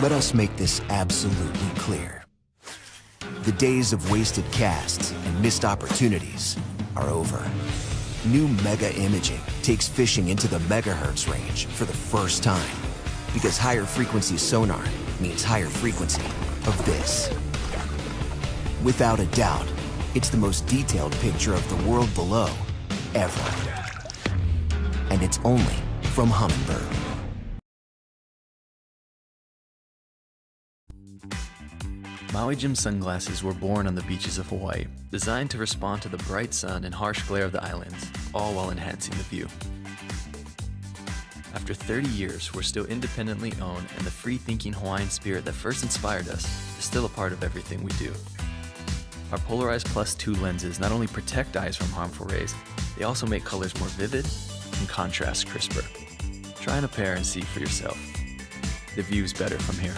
Let us make this absolutely clear. The days of wasted casts and missed opportunities are over. New Mega Imaging takes fishing into the megahertz range for the first time, because higher frequency sonar means higher frequency of this. Without a doubt, it's the most detailed picture of the world below ever. And it's only from Humminbird. Maui Jim sunglasses were born on the beaches of Hawaii, designed to respond to the bright sun and harsh glare of the islands, all while enhancing the view. After 30 years, we're still independently owned, and the free-thinking Hawaiian spirit that first inspired us is still a part of everything we do. Our Polarized Plus 2 lenses not only protect eyes from harmful rays, they also make colors more vivid and contrast crisper. Try on a pair and see for yourself. The view's better from here.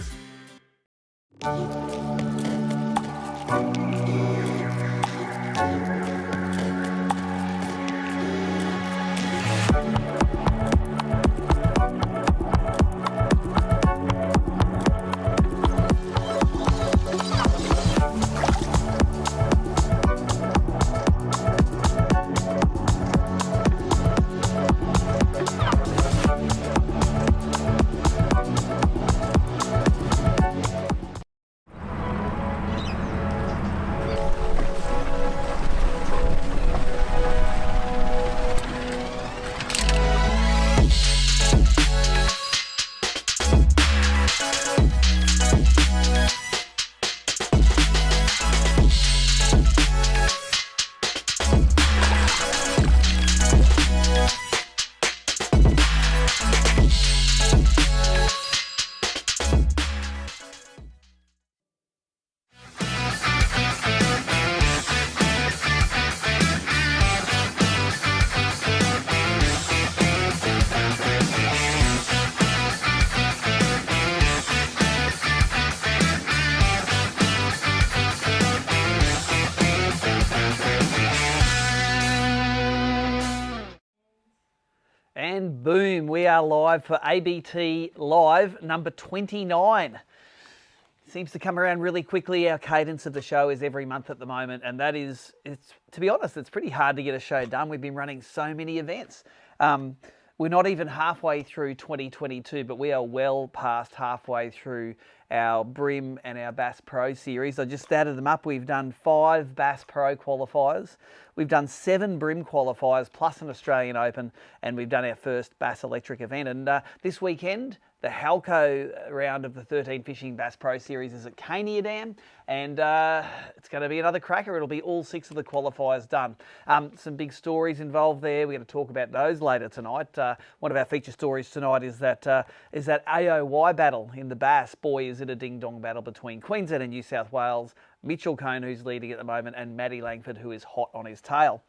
And boom, we are live for ABT Live number 29. Seems to come around really quickly. Our cadence of the show is every month at the moment, and that is, to be honest, it's pretty hard to get a show done. We've been running so many events. We're not even halfway through 2022, but we are well past halfway through our BREAM and our BASS Pro series. I just added them up. We've done 5 BASS Pro qualifiers. We've done 7 BREAM qualifiers plus an Australian Open, and we've done our first BASS Electric event. And this weekend, the Halco round of the 13 Fishing BASS Pro Series is at Cania Dam, and it's going to be another cracker. It'll be all 6 of the qualifiers done. Some big stories involved there. We're going to talk about those later tonight. One of our feature stories tonight is that AOY battle in the Bass. Boy, is it a ding-dong battle between Queensland and New South Wales. Mitchell Cohn, who's leading at the moment, and Matty Langford, who is hot on his tail.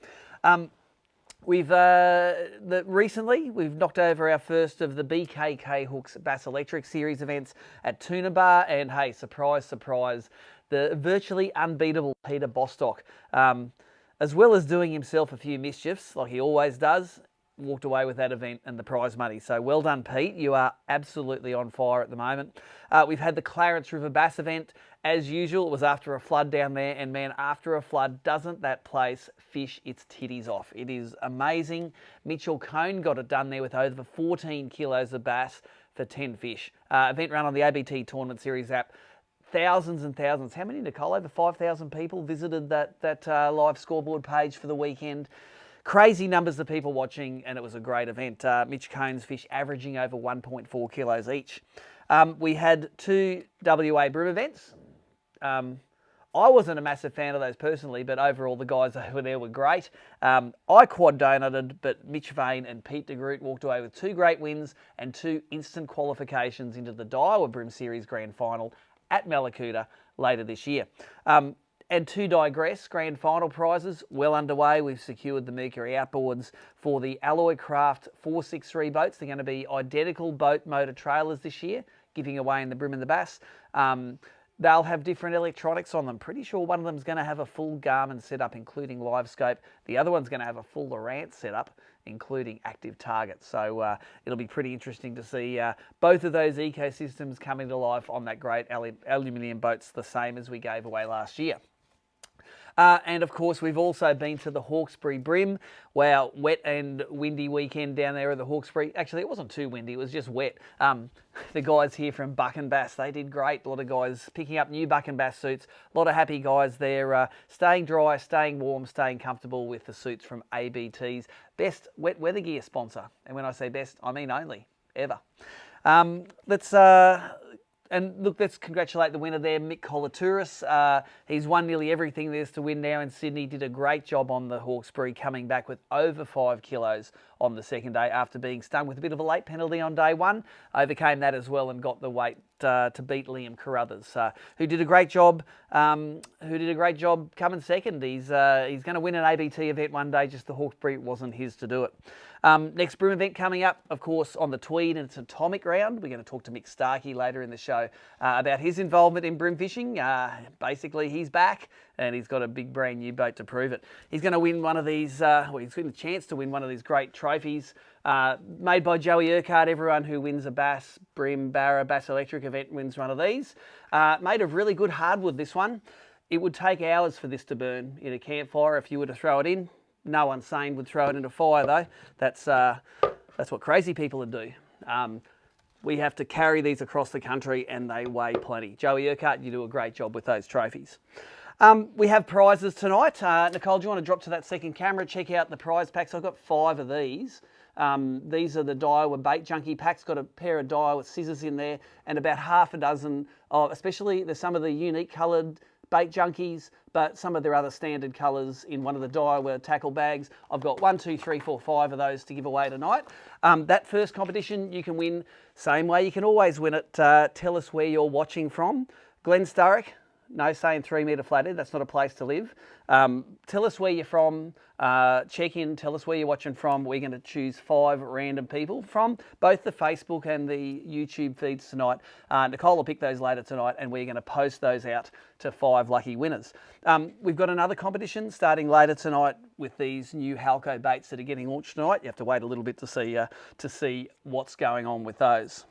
Recently we've knocked over our first of the BKK Hooks BASS Electric Series events at Tuna Bar, and hey, surprise, surprise, the virtually unbeatable Peter Bostock, as well as doing himself a few mischiefs like he always does, walked away with that event and the prize money. So well done, Pete. You are absolutely on fire at the moment. We've had the Clarence River Bass event. As usual, it was after a flood down there, and man, after a flood, doesn't that place fish its titties off? It is amazing. Mitchell Cohn got it done there with over 14 kilos of bass for 10 fish. Event run on the ABT Tournament Series app. Thousands and thousands. How many, Nicole? Over 5,000 people visited that live scoreboard page for the weekend. Crazy numbers of people watching, and it was a great event. Mitch Cohn's fish averaging over 1.4 kilos each. We had 2 WA BREAM events. I wasn't a massive fan of those personally, but overall the guys over there were great. I quad donated, but Mitch Vane and Pete de Groot walked away with 2 great wins and 2 instant qualifications into the Daiwa BREAM Series Grand Final at Malakuta later this year. And to digress, grand final prizes well underway. We've secured the Mercury outboards for the Alloy Craft 463 boats. They're going to be identical boat motor trailers this year, giving away in the BREAM and the BASS. They'll have different electronics on them. Pretty sure one of them's going to have a full Garmin setup, including live scope. The other one's going to have a full Lowrance setup, including active targets. So it'll be pretty interesting to see both of those ecosystems coming to life on that great aluminium boats, the same as we gave away last year. And of course, we've also been to the Hawkesbury Brim. Wow, wet and windy weekend down there at the Hawkesbury. Actually, it wasn't too windy, it was just wet. The guys here from Buck and Bass, they did great. A lot of guys picking up new Buck and Bass suits. A lot of happy guys there, staying dry, staying warm, staying comfortable with the suits from ABT's best wet weather gear sponsor. And when I say best, I mean only, ever. And look, let's congratulate the winner there, Mick Colatouris. He's won nearly everything there is to win now in Sydney. Did a great job on the Hawkesbury, coming back with over 5 kilos on the second day after being stung with a bit of a late penalty on day one. Overcame that as well and got the weight to beat Liam Carruthers, who did a great job. Coming second. He's going to win an ABT event one day. Just the Hawkesbury wasn't his to do it. Next Broom event coming up, of course, on the Tweed, and it's an atomic round. We're going to talk to Mick Starkey later in the show about his involvement in broom fishing. Basically, he's back and he's got a big brand new boat to prove it. He's going to win one of these, he's got a chance to win one of these great trophies made by Joey Urquhart. Everyone who wins a BASS BREAM BASS Electric event wins one of these. Made of really good hardwood, this one. It would take hours for this to burn in a campfire if you were to throw it in. No one sane would throw it into fire though. That's what crazy people would do. We have to carry these across the country and they weigh plenty. Joey Urquhart, you do a great job with those trophies. We have prizes tonight. Nicole, do you want to drop to that second camera? Check out the prize packs. I've got 5 of these. These are the Daiwa Bait Junkie packs. Got a pair of Daiwa scissors in there and about half a dozen of, especially there's some of the unique coloured bait junkies, but some of their other standard colours in one of the Daiwa tackle bags. I've got 1, 2, 3, 4, 5 of those to give away tonight. That first competition you can win same way. You can always win it. Tell us where you're watching from. Glen Sturrock. No saying 3 metre flathead, that's not a place to live. Tell us where you're from, check in, tell us where you're watching from. We're going to choose 5 random people from both the Facebook and the YouTube feeds tonight. Nicole will pick those later tonight and we're going to post those out to 5 lucky winners. We've got another competition starting later tonight with these new Halco baits that are getting launched tonight. You have to wait a little bit to see what's going on with those.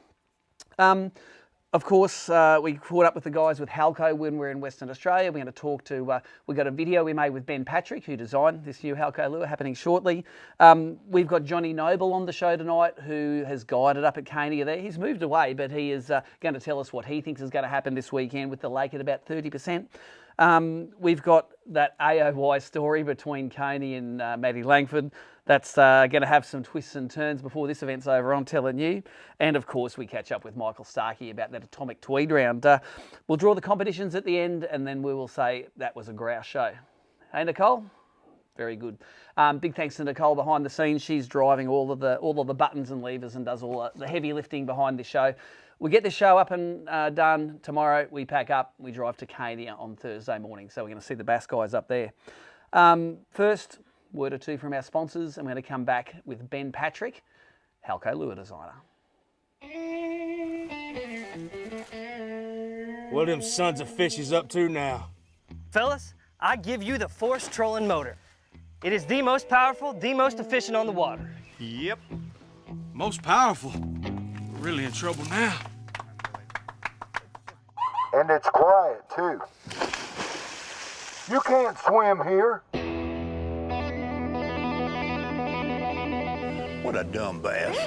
Of course, we caught up with the guys with Halco when we're in Western Australia. We're going to talk to, we got a video we made with Ben Patrick, who designed this new Halco lure, happening shortly. We've got John Nobel on the show tonight, who has guided up at Cania there. He's moved away, but he is going to tell us what he thinks is going to happen this weekend with the lake at about 30%. We've got that AOY story between Coney and Maddie Langford. That's going to have some twists and turns before this event's over, I'm telling you. And of course, we catch up with Michael Starkey about that atomic Tweed round. We'll draw the competitions at the end and then we will say that was a grouse show. Hey, Nicole? Very good. Big thanks to Nicole behind the scenes. She's driving all of the buttons and levers and does all the heavy lifting behind this show. We get this show up and done tomorrow. We pack up, we drive to Cania on Thursday morning. So we're going to see the Bass guys up there. First, word or two from our sponsors. I'm going to come back with Ben Patrick, Halco lure designer. What them sons of fish is up to now? Fellas, I give you the Force Trolling Motor. It is the most powerful, the most efficient on the water. Yep. Most powerful. We're really in trouble now. And it's quiet, too. You can't swim here. What a dumb bass.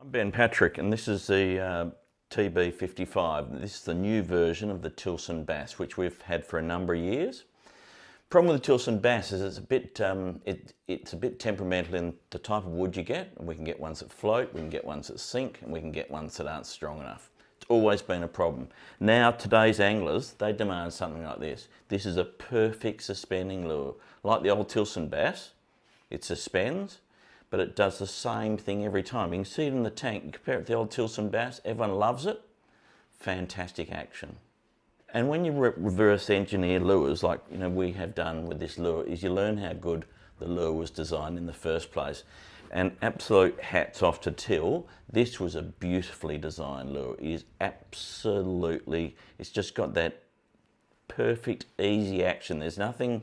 Ben Patrick, and this is the TB55. This is the new version of the Tilson Bass, which we've had for a number of years. Problem with the Tilson bass is it's a bit it's a bit temperamental in the type of wood you get, and we can get ones that float, we can get ones that sink, and we can get ones that aren't strong enough. It's always been a problem. Now today's anglers, they demand something like this. This is a perfect suspending lure. Like the old Tilson bass, it suspends, but it does the same thing every time. You can see it in the tank. You compare it to the old Tilson bass, everyone loves it. Fantastic action. And when you reverse engineer lures, like we have done with this lure, is you learn how good the lure was designed in the first place. And absolute hats off to Till. This was a beautifully designed lure. It is absolutely, it's just got that perfect, easy action. There's nothing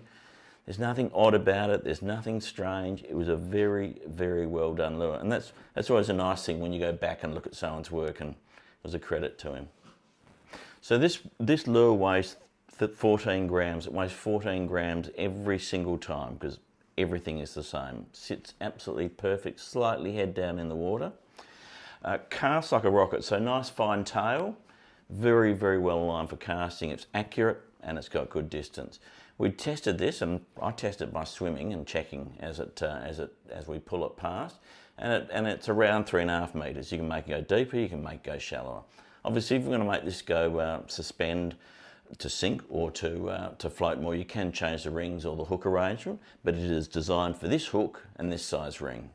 odd about it. There's nothing strange. It was a very, very well done lure. And that's always a nice thing when you go back and look at someone's work, and it was a credit to him. So this lure weighs 14 grams. It weighs 14 grams every single time because everything is the same. Sits absolutely perfect, slightly head down in the water. Casts like a rocket, so nice fine tail. Very, very well aligned for casting. It's accurate and it's got good distance. We tested this, and I tested by swimming and checking as we pull it past, and it's around 3.5 meters. You can make it go deeper, you can make it go shallower. Obviously, if you're going to make this go suspend to sink or to float more, you can change the rings or the hook arrangement, but it is designed for this hook and this size ring.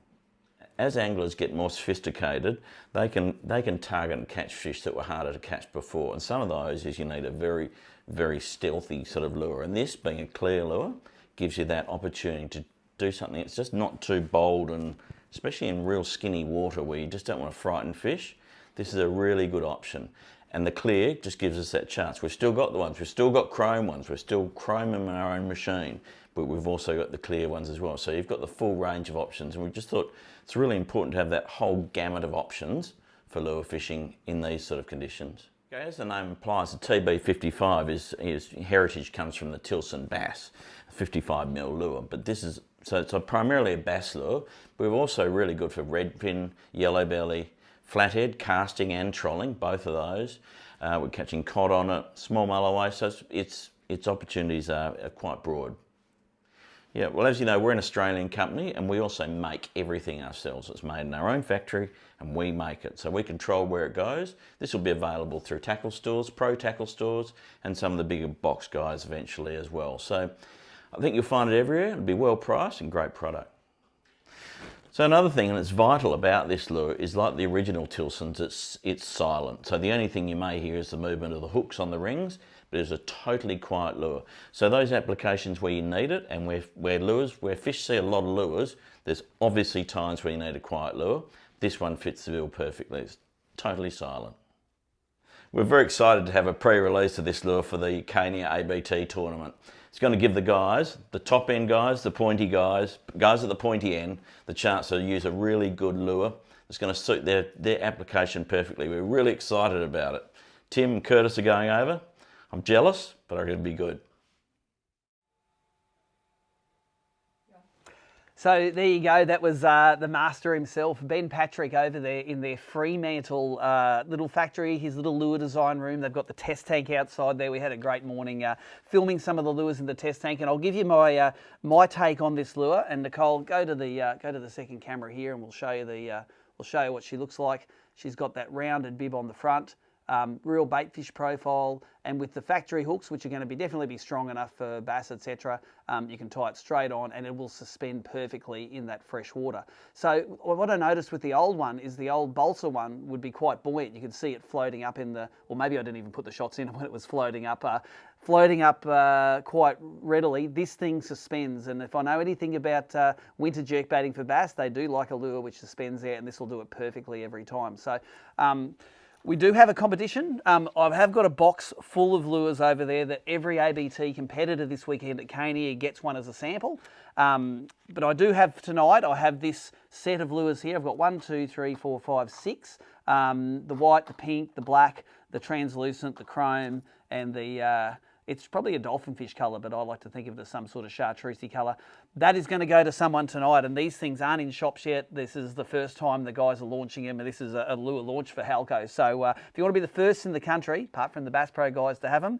As anglers get more sophisticated, they can target and catch fish that were harder to catch before, and some of those is you need a very, very stealthy sort of lure, and this, being a clear lure, gives you that opportunity to do something that's just not too bold, and especially in real skinny water where you just don't want to frighten fish. This is a really good option. And the clear just gives us that chance. We've still got the ones, we've still got chrome ones, we're still chrome them in our own machine, but we've also got the clear ones as well. So you've got the full range of options, and we just thought it's really important to have that whole gamut of options for lure fishing in these sort of conditions. Okay, as the name implies, the TB55 is heritage comes from the Tilson bass, 55mm lure, but this is, so it's primarily a bass lure, but we're also really good for redfin, yellow belly, flathead, casting and trolling, both of those. We're catching cod on it, small mulloway, so its opportunities are quite broad. Yeah, well, as you know, we're an Australian company and we also make everything ourselves. It's made in our own factory and we make it, so we control where it goes. This will be available through tackle stores, pro tackle stores, and some of the bigger box guys eventually as well. So I think you'll find it everywhere. It'll be well priced and great product. So another thing that's vital about this lure is, like the original Tilsons, it's silent. So the only thing you may hear is the movement of the hooks on the rings, but it's a totally quiet lure. So those applications where you need it, and where fish see a lot of lures, there's obviously times where you need a quiet lure. This one fits the bill perfectly. It's totally silent. We're very excited to have a pre-release of this lure for the Cania ABT tournament. It's going to give the guys, the top end guys, the pointy guys at the pointy end, the chance to use a really good lure that's going to suit their application perfectly. We're really excited about it. Tim and Curtis are going over. I'm jealous, but I reckon it'll be good. So there you go, that was the master himself, Ben Patrick, over there in their Fremantle little factory, his little lure design room. They've got the test tank outside there. We had a great morning filming some of the lures in the test tank, and I'll give you my my take on this lure. And Nicole, go to the second camera here, and we'll show you what she looks like. She's got that rounded bib on the front. Real bait fish profile, and with the factory hooks, which are going to definitely be strong enough for bass, etc., you can tie it straight on and it will suspend perfectly in that fresh water. So what I noticed with the old one is the old balsa one would be quite buoyant. You could see it floating up in the, or maybe I didn't even put the shots in when it was floating up quite readily. This thing suspends, and if I know anything about winter jerkbaiting for bass, they do like a lure which suspends there, and this will do it perfectly every time. So we do have a competition. I have got a box full of lures over there that every ABT competitor this weekend at Cania gets one as a sample. But I do have tonight, I have this set of lures here. I've got 1, 2, 3, 4, 5, 6. The white, the pink, the black, the translucent, the chrome, and the it's probably a dolphin fish colour, but I like to think of it as some sort of chartreusey colour. That is going to go to someone tonight, and these things aren't in shops yet. This is the first time the guys are launching them, and this is a lure launch for Halco. So if you want to be the first in the country, apart from the Bass Pro guys, to have them,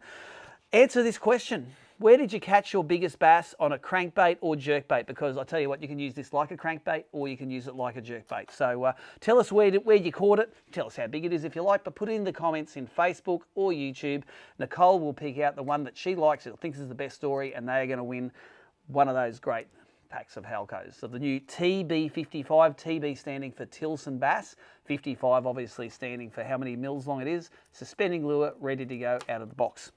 answer this question. where did you catch your biggest bass, on a crankbait or jerkbait? Because I tell you what, you can use this like a crankbait or you can use it like a jerkbait. So tell us where you caught it. Tell us how big it is if you like, but put it in the comments in Facebook or YouTube. Nicole will pick out the one that she likes, or thinks is the best story, and they are going to win one of those great packs of Halcos. So the new TB55, TB standing for Tilson Bass, 55 obviously standing for how many mils long it is, suspending lure, ready to go out of the box.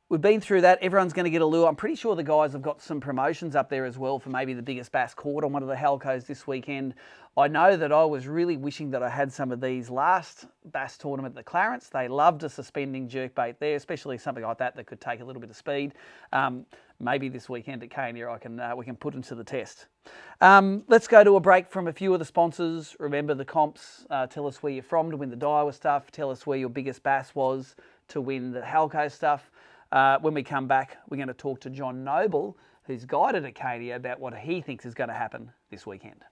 We've been through that. Everyone's going to get a lure. I'm pretty sure the guys have got some promotions up there as well for maybe the biggest bass caught on one of the Halcos this weekend. I know that I was really wishing that I had some of these last bass tournament at the Clarence. They loved a suspending jerkbait there, especially something like that that could take a little bit of speed. Maybe this weekend at Cania we can put them to the test. Let's go to a break from a few of the sponsors. Remember the comps. Tell us where you're from to win the Daiwa stuff. Tell us where your biggest bass was to win the Halco stuff. When we come back, we're going to talk to John Nobel, who's guided at Cania, about what he thinks is going to happen this weekend.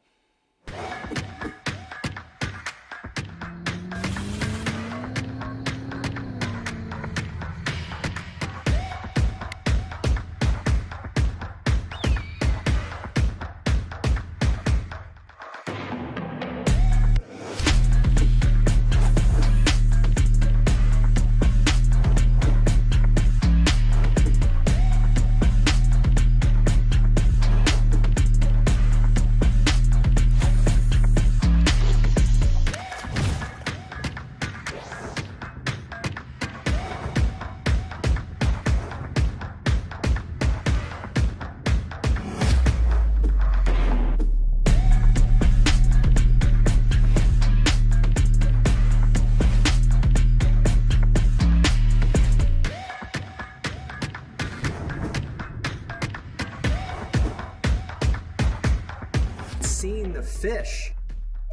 Seeing the fish,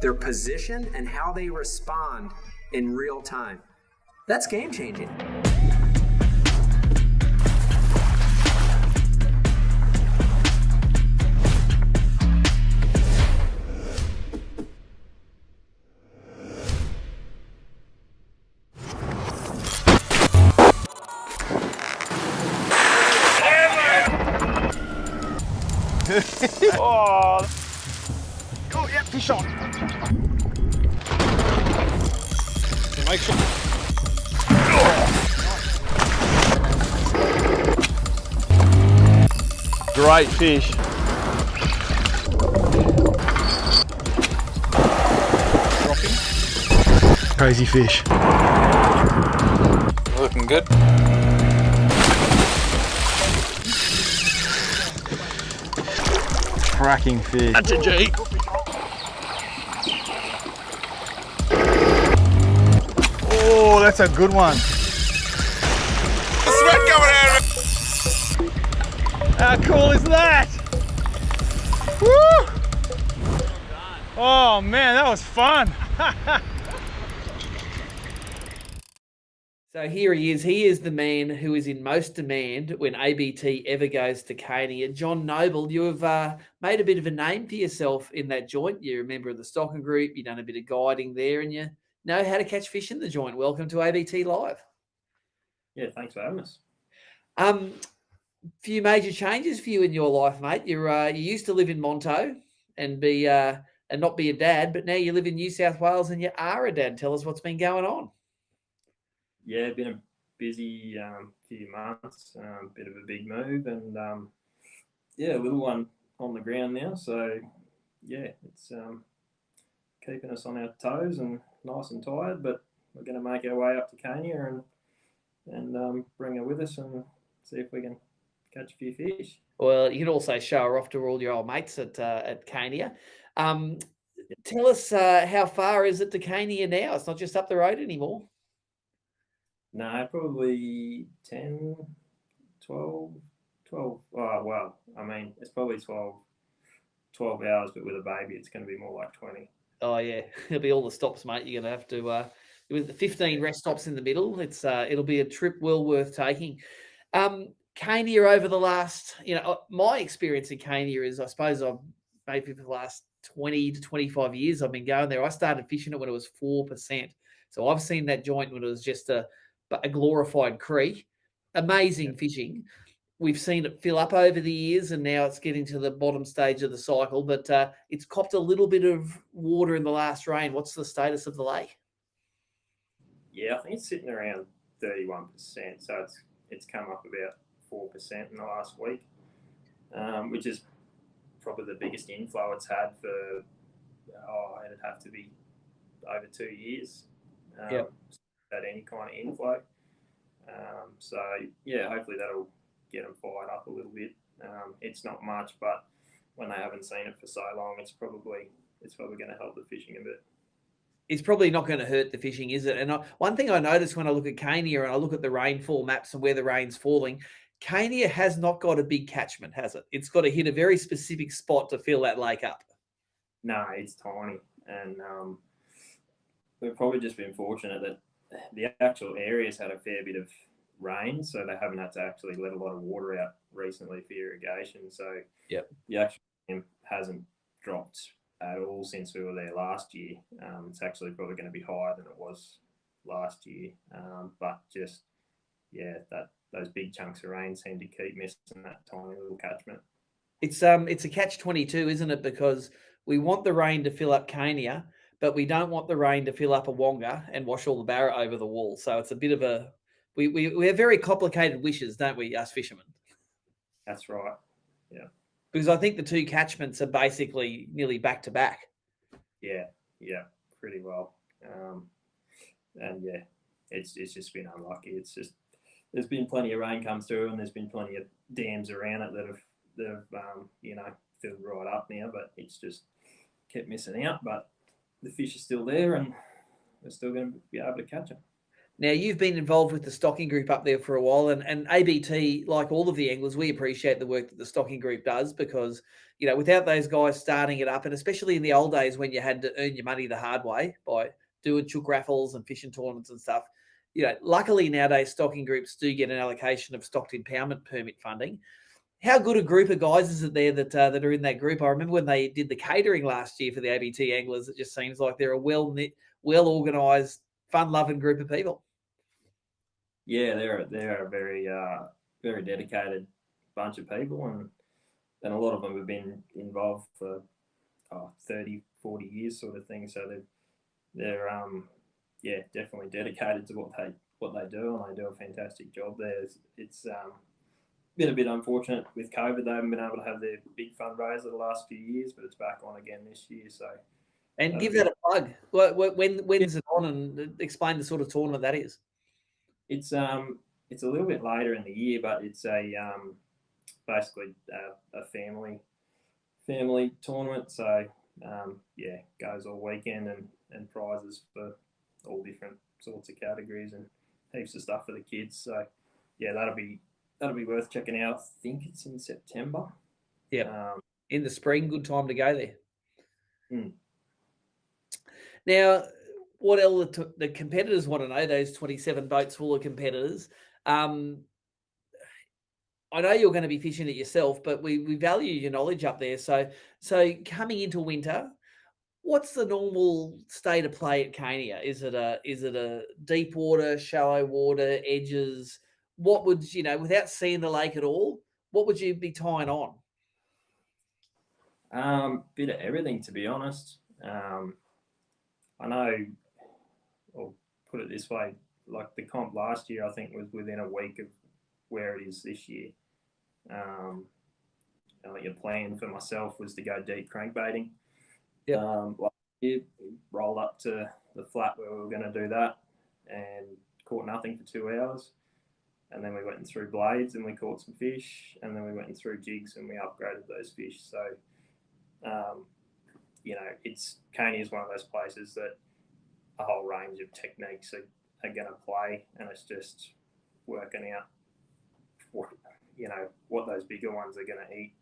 their position, and how they respond in real time. That's game changing. Oh! Oh, yeah, fish on. Make sure. Great fish. Dropping. Crazy fish. Looking good. Cracking fish. That's a G. Oh, that's a good one. The sweat coming out of it. How cool is that? Woo! Oh man, that was fun. So here he is. He is the man who is in most demand when ABT ever goes to Cania. John Nobel, you have made a bit of a name for yourself in that joint. You're a member of the Stocking Group. You've done a bit of guiding there, and you know how to catch fish in the joint. Welcome to ABT Live. Yeah, thanks for having us. Few major changes for you in your life, mate. You used to live in Monto and not be a dad, but now you live in New South Wales and you are a dad. Tell us what's been going on. Yeah, been a busy few months, bit of a big move, and yeah, a little one on the ground now. So yeah, it's keeping us on our toes and nice and tired, but we're going to make our way up to Cania and bring her with us and see if we can catch a few fish. Well, you can also show her off to all your old mates at Cania. Tell us how far is it to Cania now? It's not just up the road anymore. No, probably 10, 12. Oh, well, I mean, it's probably 12 hours, but with a baby, it's going to be more like 20. Oh, yeah. It'll be all the stops, mate. You're going to have to, with the 15 rest stops in the middle, it'll be a trip well worth taking. Cania over the last, my experience in Cania is, I suppose I've maybe for the last 20 to 25 years I've been going there. I started fishing it when it was 4%. So I've seen that joint when it was just a glorified creek. amazing fishing. We've seen it fill up over the years, and now it's getting to the bottom stage of the cycle. But it's copped a little bit of water in the last rain. What's the status of the lake? Yeah, I think it's sitting around 31%. So it's come up about 4% in the last week, which is probably the biggest inflow it's had for, it'd have to be over 2 years. Had any kind of inflow. So yeah, hopefully that'll get them fired up a little bit. It's not much, but when they haven't seen it for so long, it's probably going to help the fishing a bit. It's probably not going to hurt the fishing, is it? And one thing I noticed when I look at Cania and I look at the rainfall maps and where the rain's falling, Cania has not got a big catchment, has it? It's got to hit a very specific spot to fill that lake up. No, it's tiny, and we've probably just been fortunate that the actual area's had a fair bit of rain, so they haven't had to actually let a lot of water out recently for irrigation. So the actual dam hasn't dropped at all since we were there last year. It's actually probably going to be higher than it was last year, but just those big chunks of rain seem to keep missing that tiny little catchment. It's a catch-22, isn't it? Because we want the rain to fill up Cania, but we don't want the rain to fill up a Wonga and wash all the barra over the wall. So it's a bit of a we have very complicated wishes, don't we, us fishermen? That's right. Yeah. Because I think the two catchments are basically nearly back to back. Yeah, pretty well. And yeah, it's just been unlucky. It's just there's been plenty of rain come through, and there's been plenty of dams around it that have filled right up now, but it's just kept missing out. But the fish are still there, and we're still going to be able to catch them. Now, you've been involved with the stocking group up there for a while, and ABT, like all of the anglers, we appreciate the work that the stocking group does because, without those guys starting it up, and especially in the old days when you had to earn your money the hard way by doing chook raffles and fishing tournaments and stuff, luckily nowadays stocking groups do get an allocation of stocked impoundment permit funding. How good a group of guys is it there that are in that group? I remember when they did the catering last year for the ABT anglers, it just seems like they're a well-knit, well-organised, fun-loving group of people. Yeah, they're a very very dedicated bunch of people, and a lot of them have been involved for 30, 40 years sort of thing. So they're definitely dedicated to what they do, and they do a fantastic job there. It's been a bit unfortunate with COVID. They haven't been able to have their big fundraiser the last few years, but it's back on again this year. So, and give that a plug. When's it on? And explain the sort of tournament that is. It's a little bit later in the year, but it's basically a family tournament. So goes all weekend and prizes for all different sorts of categories and heaps of stuff for the kids. So yeah, that'll be worth checking out. I think it's in September. Yeah, in the spring, good time to go there. Now, what else the competitors want to know, those 27 boats full of competitors. I know you're going to be fishing it yourself, but we value your knowledge up there. So coming into winter, what's the normal state of play at Cania? Is it a deep water, shallow water, edges? What would, without seeing the lake at all, what would you be tying on? Bit of everything, to be honest. I know, I'll put it this way, like the comp last year, I think was within a week of where it is this year. Your plan for myself was to go deep crankbaiting. Last year, rolled up to the flat where we were going to do that and caught nothing for 2 hours. And then we went and threw blades and we caught some fish. And then we went and threw jigs and we upgraded those fish. So, Cania is one of those places that a whole range of techniques are going to play, and it's just working out what those bigger ones are going to eat.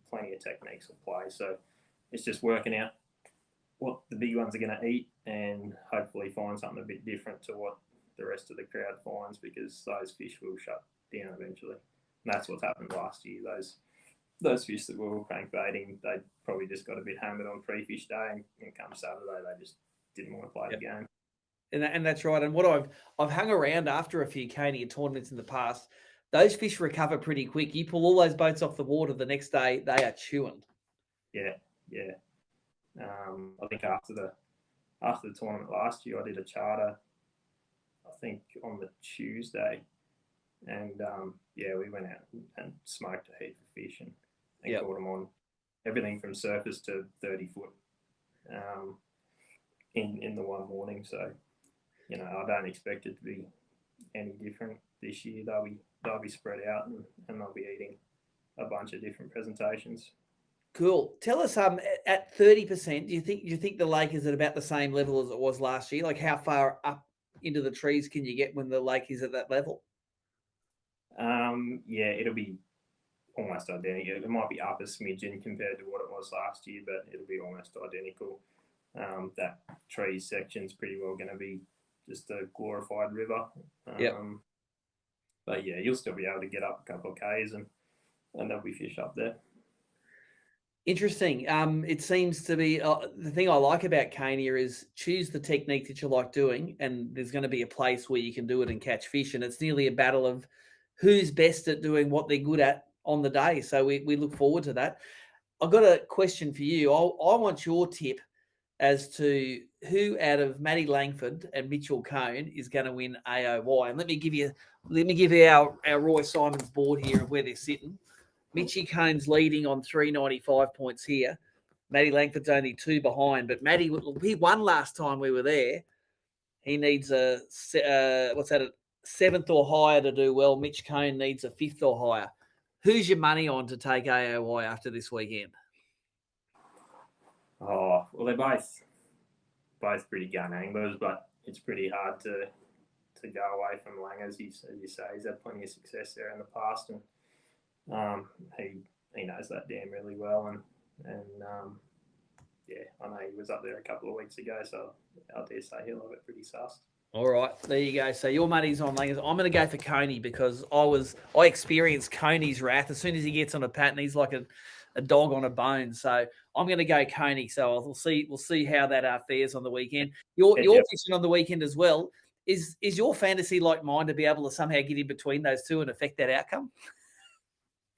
Plenty of techniques will play, so it's just working out what the big ones are going to eat and hopefully find something a bit different to what the rest of the crowd finds, because those fish will shut down eventually. And that's what's happened last year. Those fish that were crankbaiting, they probably just got a bit hammered on pre-fish day, and come Saturday they just didn't want to play the game. And that's right. And what I've hung around after a few Cania tournaments in the past, those fish recover pretty quick. You pull all those boats off the water the next day, they are chewing. Yeah. I think after the tournament last year, I did a charter, I think on the Tuesday, and we went out and smoked a heap of fish and caught them on everything from surface to 30 foot in the one morning. So, I don't expect it to be any different this year. They'll be spread out and they'll be eating a bunch of different presentations. Cool. Tell us, at 30%, do you think the lake is at about the same level as it was last year? Like, how far up into the trees can you get when the lake is at that level? It'll be almost identical. It might be up a smidgen compared to what it was last year, but it'll be almost identical. That tree section's pretty well going to be just a glorified river. But yeah, you'll still be able to get up a couple of Ks and there'll be fish up there. Interesting. It seems to be the thing I like about Cania is choose the technique that you like doing, and there's going to be a place where you can do it and catch fish. And it's nearly a battle of who's best at doing what they're good at on the day. So we look forward to that. I've got a question for you. I want your tip as to who out of Matty Langford and Mitchell Cone is going to win AOY. And let me give you our Roy Simons board here of where they're sitting. Mitchy Cone's leading on 395 points here. Matty Langford's only 2 behind, but Matty, he won last time we were there. He needs a 7th or higher to do well. Mitch Cone needs a 5th or higher. Who's your money on to take AOY after this weekend? Oh, well, they're both pretty gun anglers, but it's pretty hard to go away from Lang, as you say. He's had plenty of success there in the past, and he knows that dam really well, and I know he was up there a couple of weeks ago, so I dare say he'll have it pretty sussed. All right, there you go. So your money's on Langers. I'm going to go for Coney because I experienced Coney's wrath. As soon as he gets on a pattern, he's like a dog on a bone. So I'm going to go Coney. So we'll see how that fares on the weekend. You're fishing on the weekend as well. Is your fantasy like mine to be able to somehow get in between those two and affect that outcome?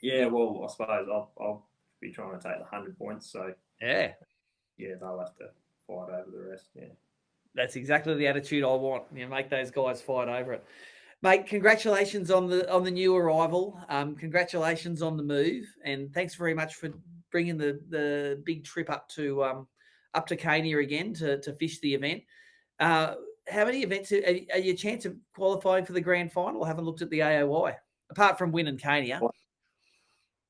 Yeah, well, I suppose I'll be trying to take the 100 points. So yeah, they'll have to fight over the rest. Yeah, that's exactly the attitude I want. Make those guys fight over it, mate. Congratulations on the new arrival. Congratulations on the move, and thanks very much for bringing the big trip up to Cania again to fish the event. How many events are you a chance of qualifying for the grand final? I haven't looked at the AOY apart from winning Cania.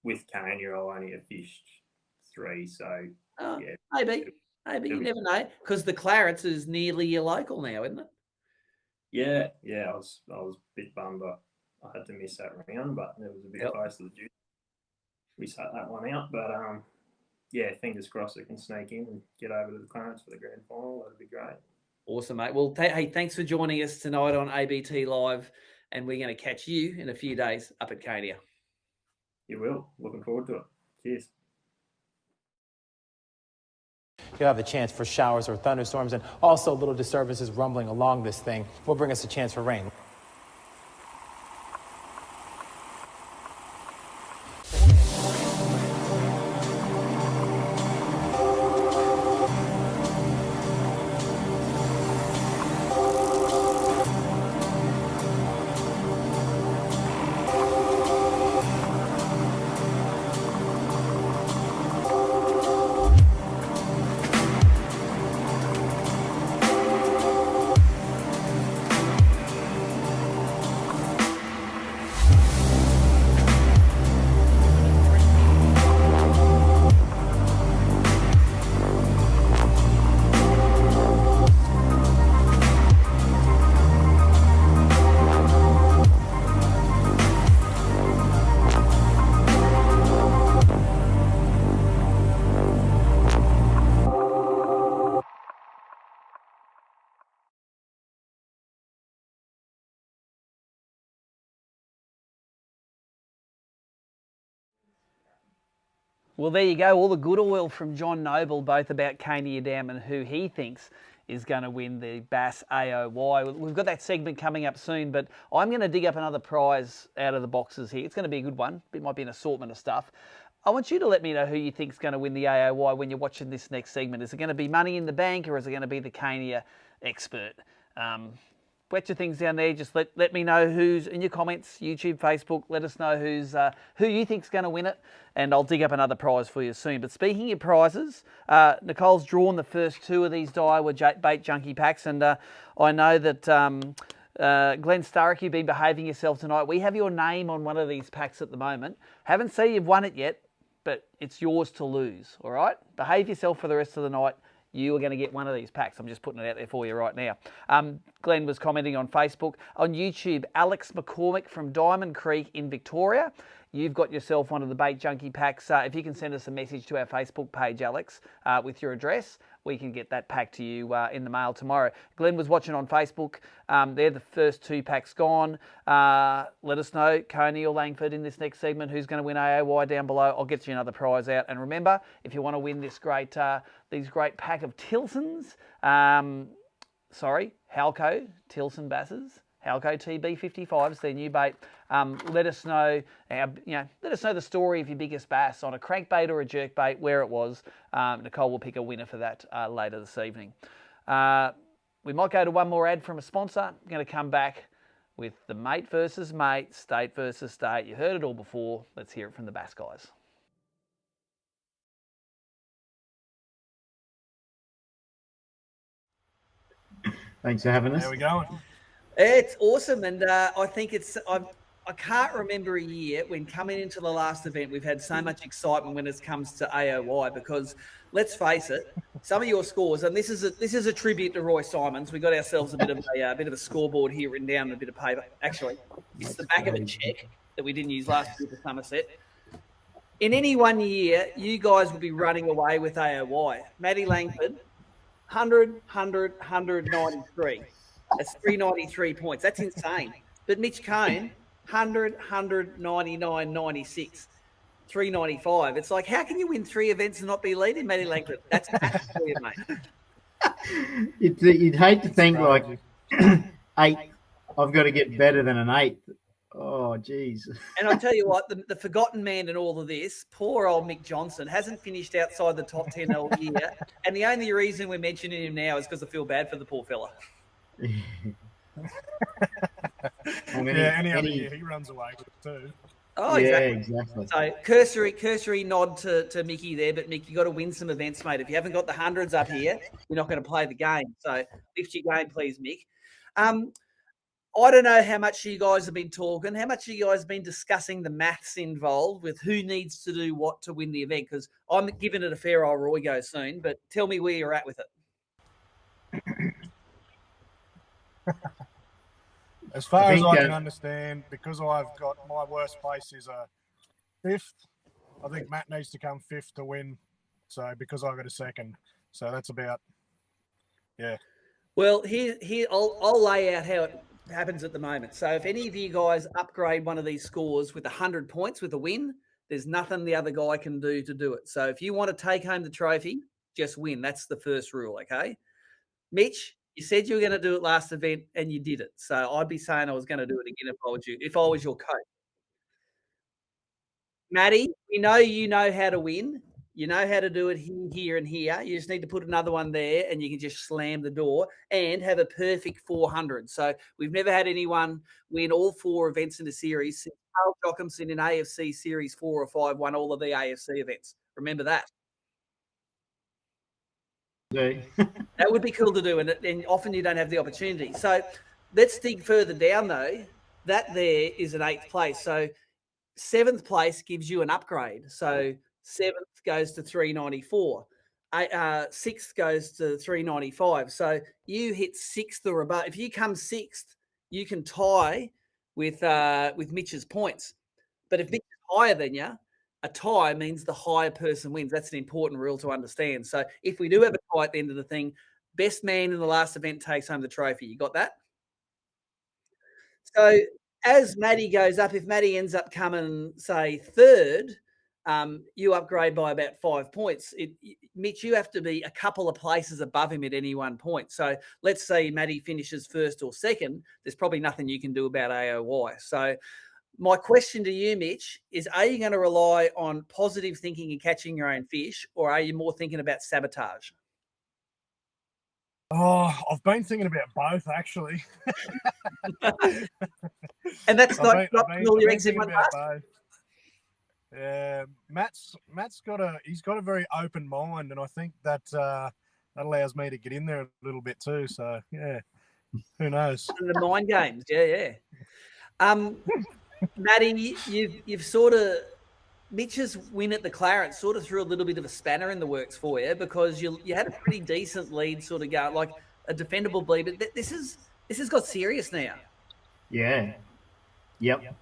With Cania, I only have fished 3, so maybe you never know, because the Clarets is nearly your local now, isn't it? Yeah. I was a bit bummed I had to miss that round, but it was a bit close to the juice. We sat that one out, but fingers crossed it can sneak in and get over to the Clarets for the grand final. That'd be great. Awesome, mate. Well, hey, thanks for joining us tonight on ABT Live, and we're going to catch you in a few days up at Cania. You will. Looking forward to it. Cheers. You'll have the chance for showers or thunderstorms, and also little disturbances rumbling along this thing will bring us a chance for rain. Well, there you go. All the good oil from John Nobel, both about Cania Dam and who he thinks is going to win the BASS AOY. We've got that segment coming up soon, but I'm going to dig up another prize out of the boxes here. It's going to be a good one. It might be an assortment of stuff. I want you to let me know who you think is going to win the AOY when you're watching this next segment. Is it going to be Money in the Bank, or is it going to be the Cania Expert? Wet your things down there. Just let me know who's in your comments, YouTube, Facebook. Let us know who you think's going to win it, and I'll dig up another prize for you soon. But speaking of prizes, Nicole's drawn the first 2 of these Daiwa Bait Junkie packs, and I know that Glenn Starkey, you've been behaving yourself tonight. We have your name on one of these packs at the moment. Haven't seen you've won it yet, but it's yours to lose. All right, behave yourself for the rest of the night. You are going to get one of these packs. I'm just putting it out there for you right now. Glenn was commenting on Facebook. On YouTube, Alex McCormick from Diamond Creek in Victoria. You've got yourself one of the Bait Junkie packs. If you can send us a message to our Facebook page, Alex, with your address, we can get that pack to you in the mail tomorrow. Glenn was watching on Facebook. They're the first 2 packs gone. Let us know, Coney or Langford, in this next segment, who's going to win AOY down below. I'll get you another prize out. And remember, if you want to win this these great pack of Tilsons, Halco Tilson Basses, Halco TB55s, their new bait. Let us know, let us know the story of your biggest bass on a crankbait or a jerkbait, where it was. Nicole will pick a winner for that later this evening. We might go to one more ad from a sponsor. I'm going to come back with the mate versus mate, state versus state. You heard it all before. Let's hear it from the Bass guys. Thanks for having us. How we going? It's awesome, and I think I can't remember a year when coming into the last event we've had so much excitement when it comes to AOY, because let's face it, some of your scores, and this is a tribute to Roy Simons. We got ourselves a bit of a scoreboard here written down on a bit of paper. Actually, it's the back of a check that we didn't use last year for Somerset. In any one year, you guys will be running away with AOY. Matty Langford, 100, 100, 193. That's 393 points. That's insane. But Mitch Cone, 100, 100, 99, 96, 395. It's like, how can you win 3 events and not be leading, Matty Langford? That's for you, mate. You'd hate to think like 8, I've got to get better than an 8. Oh, geez. And I'll tell you what, the forgotten man in all of this, poor old Mick Johnson, hasn't finished outside the top 10 all year. And the only reason we're mentioning him now is because I feel bad for the poor fella. Any other year he runs away with it too. Oh, exactly. So cursory nod to Mickey there, but Mick, you got to win some events, mate. If you haven't got the hundreds up here, you're not going to play the game. So lift your game, please, Mick. I don't know how much you guys have been talking, how much you guys have been discussing the maths involved with who needs to do what to win the event, because I'm giving it a fair old Roy go soon, but tell me where you're at with it. As far as I can understand, because I've got my worst place is a 5th, I think Matt needs to come 5th to win. So because I got a 2nd, so that's about, yeah. Well, here I'll lay out how it happens at the moment. So if any of you guys upgrade one of these scores with 100 points with a win, there's nothing the other guy can do to do it. So if you want to take home the trophy, just win. That's the first rule, okay? Mitch, you said you were going to do it last event and you did it. So I'd be saying I was going to do it again if I was your coach. Matty, we know you know how to win. You know how to do it here, and here. You just need to put another one there and you can just slam the door and have a perfect 400. So we've never had anyone win all 4 events in the series since Carl Jochimson in AFC Series 4 or 5 won all of the AFC events. Remember that. That would be cool to do, and often you don't have the opportunity. So let's dig further down, though. That there is an 8th place. So 7th place gives you an upgrade. So 7th goes to 394. 6th goes to 395. So you hit 6th or above. If you come 6th, you can tie with Mitch's points. But if Mitch is higher than you, a tie means the higher person wins. That's an important rule to understand. So if we do have a tie at the end of the thing, best man in the last event takes home the trophy. You got that? So as Matty goes up, if Matty ends up coming, say, 3rd, you upgrade by about 5 points. Mitch, you have to be a couple of places above him at any one point. So let's say Matty finishes first or second. There's probably nothing you can do about AOY. So my question to you, Mitch, is are you going to rely on positive thinking and catching your own fish, or are you more thinking about sabotage? Oh, I've been thinking about both, actually. And that's not all your eggs in one basket. Yeah, Matt's got a very open mind, and I think that that allows me to get in there a little bit too. So yeah, who knows? The mind games, yeah. Matty, you've sort of Mitch's win at the Clarence sort of threw a little bit of a spanner in the works for you because you had a pretty decent lead, sort of go like a defendable lead, but this has got serious now. Yeah. Yep.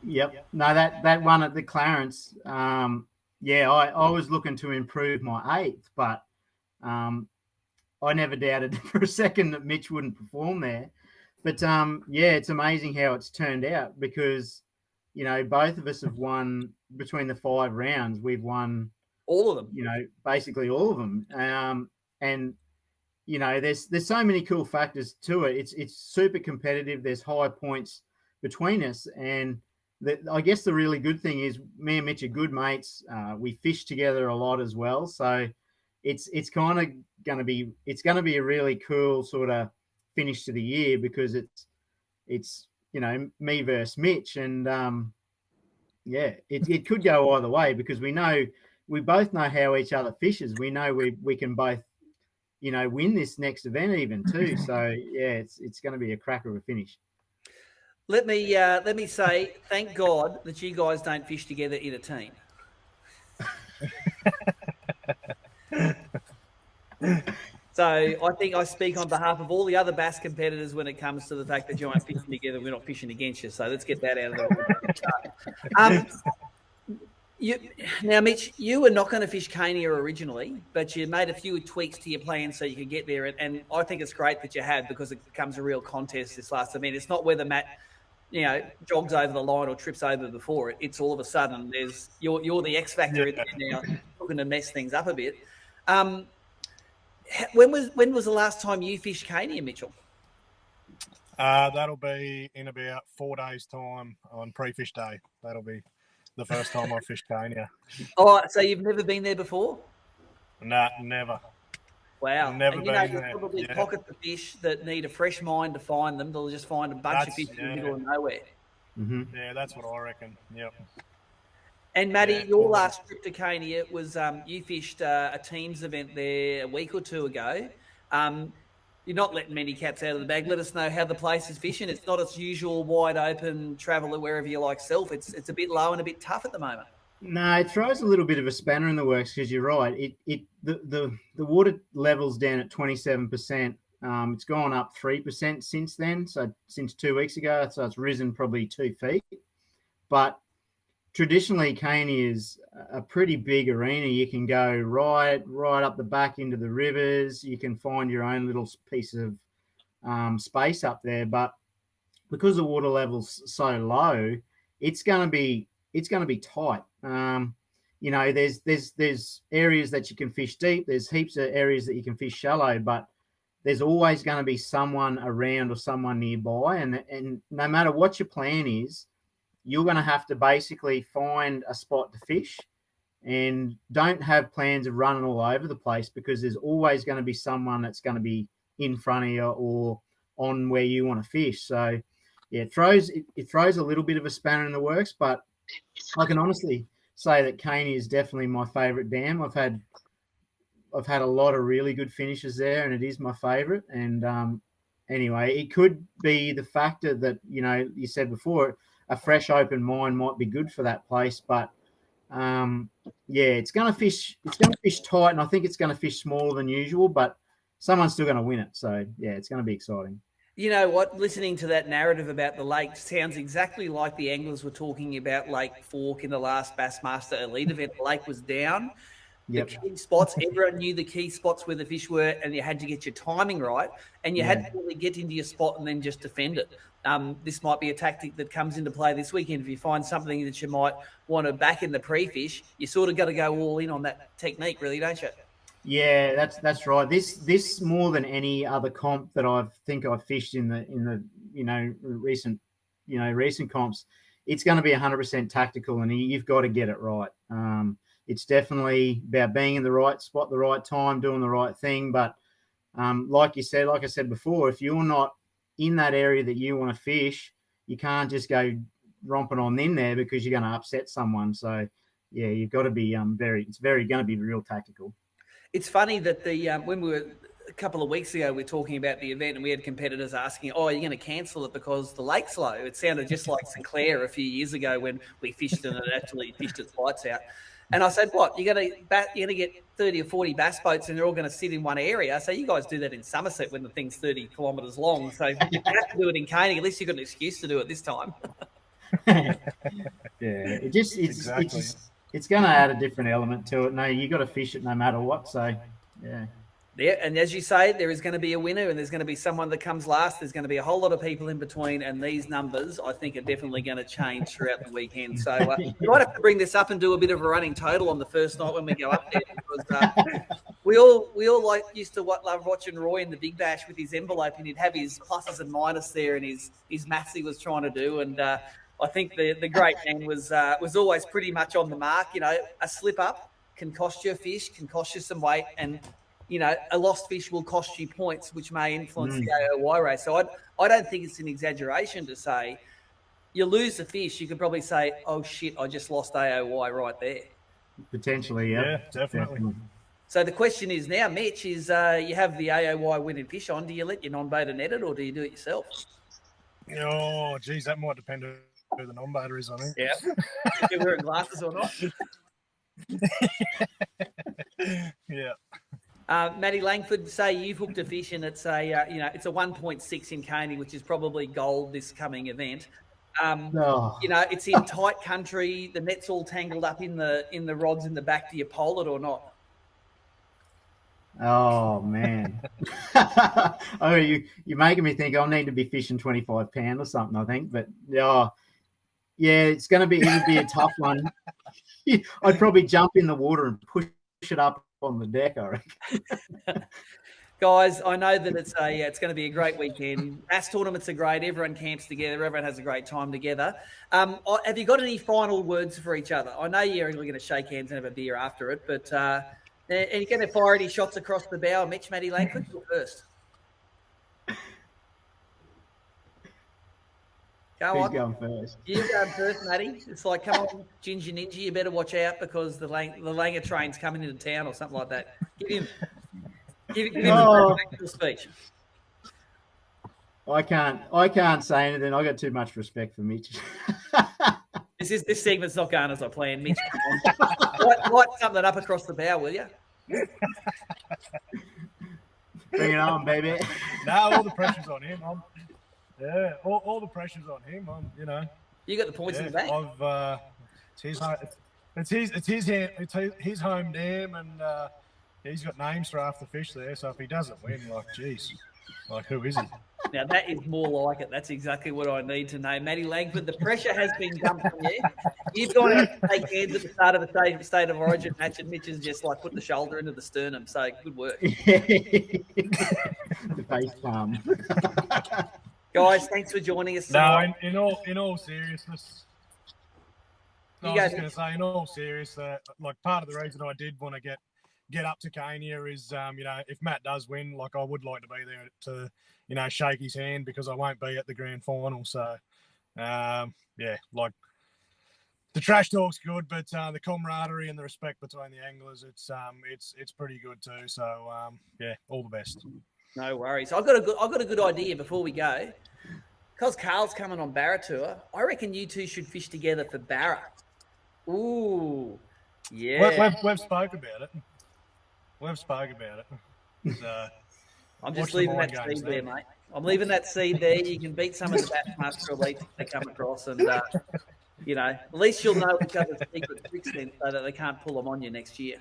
No, that one at the Clarence, I was looking to improve my 8th, but I never doubted for a second that Mitch wouldn't perform there. But it's amazing how it's turned out because, you know, both of us have won between the 5 rounds. We've won all of them. You know, basically all of them. And you know, there's so many cool factors to it. It's super competitive. There's high points between us, and I guess the really good thing is me and Mitch are good mates. We fish together a lot as well, so it's kind of going to be a really cool sort of finish to the year because it's you know, me versus Mitch, and it could go either way because we both know how each other fishes. We know we can both, you know, win this next event even too. So yeah, it's going to be a cracker of a finish. Let me say, thank God that you guys don't fish together in a team. So I think I speak on behalf of all the other bass competitors when it comes to the fact that you aren't fishing together. We're not fishing against you. So let's get that out of the way. Now, Mitch, you were not going to fish Cania originally, but you made a few tweaks to your plan so you could get there. And I think it's great that you have because it becomes a real contest this last event. It's not whether Matt, you know, jogs over the line or trips over before it. It's all of a sudden you're the X factor in there now, looking to mess things up a bit. When was the last time you fished Cania, Mitchell? That'll be in about 4 days' time on pre-fish day. That'll be the first time I fished Cania. Oh, so you've never been there before? Nah, never. Wow. Never and been there's there. Probably pockets of fish that need a fresh mind to find them. They'll just find a bunch of fish in the middle of nowhere. Mm-hmm. Yeah, that's what I reckon. Yep. And Matty, your last trip to Cania was you fished a teams event there a week or two ago. You're not letting many cats out of the bag. Let us know how the place is fishing. It's not its usual wide open travel wherever you like self. It's a bit low and a bit tough at the moment. No, it throws a little bit of a spanner in the works because you're right. The water level's down at 27%. It's gone up 3% since then. So since 2 weeks ago, so it's risen probably 2 feet. But traditionally, Cania is a pretty big arena. You can go right up the back into the rivers. You can find your own little piece of space up there. But because the water level's so low, it's going to be tight. You know, there's areas that you can fish deep. There's heaps of areas that you can fish shallow, but there's always going to be someone around or someone nearby. And no matter what your plan is, you're going to have to basically find a spot to fish and don't have plans of running all over the place because there's always going to be someone that's going to be in front of you or on where you want to fish. So yeah, it throws a little bit of a spanner in the works, but I can honestly say that Cania is definitely my favorite dam. I've had a lot of really good finishes there, and it is my favorite. And anyway, it could be the factor that, you know, you said before, a fresh open mind might be good for that place. But it's going to fish tight, and I think it's going to fish smaller than usual, but someone's still going to win it. So yeah, it's going to be exciting. You know what? Listening to that narrative about the lake sounds exactly like the anglers were talking about Lake Fork in the last Bassmaster Elite event. The lake was down. Yep. The key spots, everyone knew the key spots where the fish were, and you had to get your timing right, and you had to really get into your spot and then just defend it. This might be a tactic that comes into play this weekend. If you find something that you might want to back in the pre-fish, you sort of got to go all in on that technique, really, don't you? Yeah, that's right. This more than any other comp that I've fished in the recent comps, it's going to be 100% tactical, and you've got to get it right. It's definitely about being in the right spot, the right time, doing the right thing. But like I said before, if you're not in that area that you want to fish, you can't just go romping on in there because you're going to upset someone. So yeah, you've got to be it's going to be real tactical. It's funny that when we were a couple of weeks ago, we were talking about the event and we had competitors asking, "Oh, are you going to cancel it because the lake's low?" It sounded just like Sinclair a few years ago when we fished and it actually fished its lights out. And I said, "What? You're going to get 30 or 40 bass boats and they're all going to sit in one area. So you guys do that in Somerset when the thing's 30 kilometres long. So you have to do it in Caney. At least you've got an excuse to do it this time." Yeah, it's going to add a different element to it. No, you got to fish it no matter what. So yeah. Yeah, and as you say, there is going to be a winner and there's going to be someone that comes last. There's going to be a whole lot of people in between, and these numbers, I think, are definitely going to change throughout the weekend. So you might have to bring this up and do a bit of a running total on the first night when we go up there, because we all used to love watching Roy in the Big Bash with his envelope, and he'd have his pluses and minuses there and his maths he was trying to do. And I think the great man was always pretty much on the mark. You know, a slip up can cost you a fish, can cost you some weight, and you know, a lost fish will cost you points, which may influence the AOY race. So I don't think it's an exaggeration to say you lose the fish, you could probably say, "Oh shit, I just lost AOY right there." Potentially, yeah. Yeah, definitely. So the question is now, Mitch, is you have the AOY winning fish on. Do you let your non-baiter net it, or do you do it yourself? Oh, geez, that might depend on who the non-baiter is, I think. Yeah. If you're wearing glasses or not. Yeah. Matty Langford, say you've hooked a fish and it's a it's a 1.6 in Caney, which is probably gold this coming event. You know, it's in tight country. The net's all tangled up in the rods in the back. Do you pole it or not? Oh man. Oh, you're making me think I'll need to be fishing 25 pound or something, I think. But yeah, it'd be a tough one. I'd probably jump in the water and push it up on the deck, I reckon. Guys, I know that it's going to be a great weekend. Bass tournaments are great. Everyone camps together. Everyone has a great time together. Have you got any final words for each other? I know you're going to shake hands and have a beer after it, but are you going to fire any shots across the bow? Mitch, Matty Langford, you first. Who's going first? You going first, Matty. It's like, come on, Ginger Ninja, you better watch out because the Langer train's coming into town or something like that. Give him a speech. I can't say anything. I got too much respect for Mitch. This segment's not going as I planned, Mitch. Light something up across the bow, will you? Bring it on, baby. No, all the pressure's on him. Yeah, all the pressure's on him. You know, you got the points in the bank. It's his home dam, and he's got names for half the fish there. So if he doesn't win, geez, who is he? Now that is more like it. That's exactly what I need to know, Matty Langford. The pressure has been dumped on you. You've gone out to take hands at the start of the state of origin match, and Mitch has just put the shoulder into the sternum. So good work. The face palm. Guys, thanks for joining us. No, in all seriousness, I was just going to say, in all seriousness, part of the reason I did want to get up to Cania is, if Matt does win, I would like to be there to, shake his hand because I won't be at the grand final. So, the trash talk's good, but the camaraderie and the respect between the anglers, it's pretty good too. So, all the best. No worries. I've got a good idea before we go. Because Carl's coming on Barra tour, I reckon you two should fish together for Barra. Ooh, yeah. We've spoke about it. So, I'm just leaving that seed there, mate. I'm leaving that seed there. You can beat some of the Bass Master Elites if they come across, and You know, at least you'll know each other's secret tricks then, so that they can't pull them on you next year.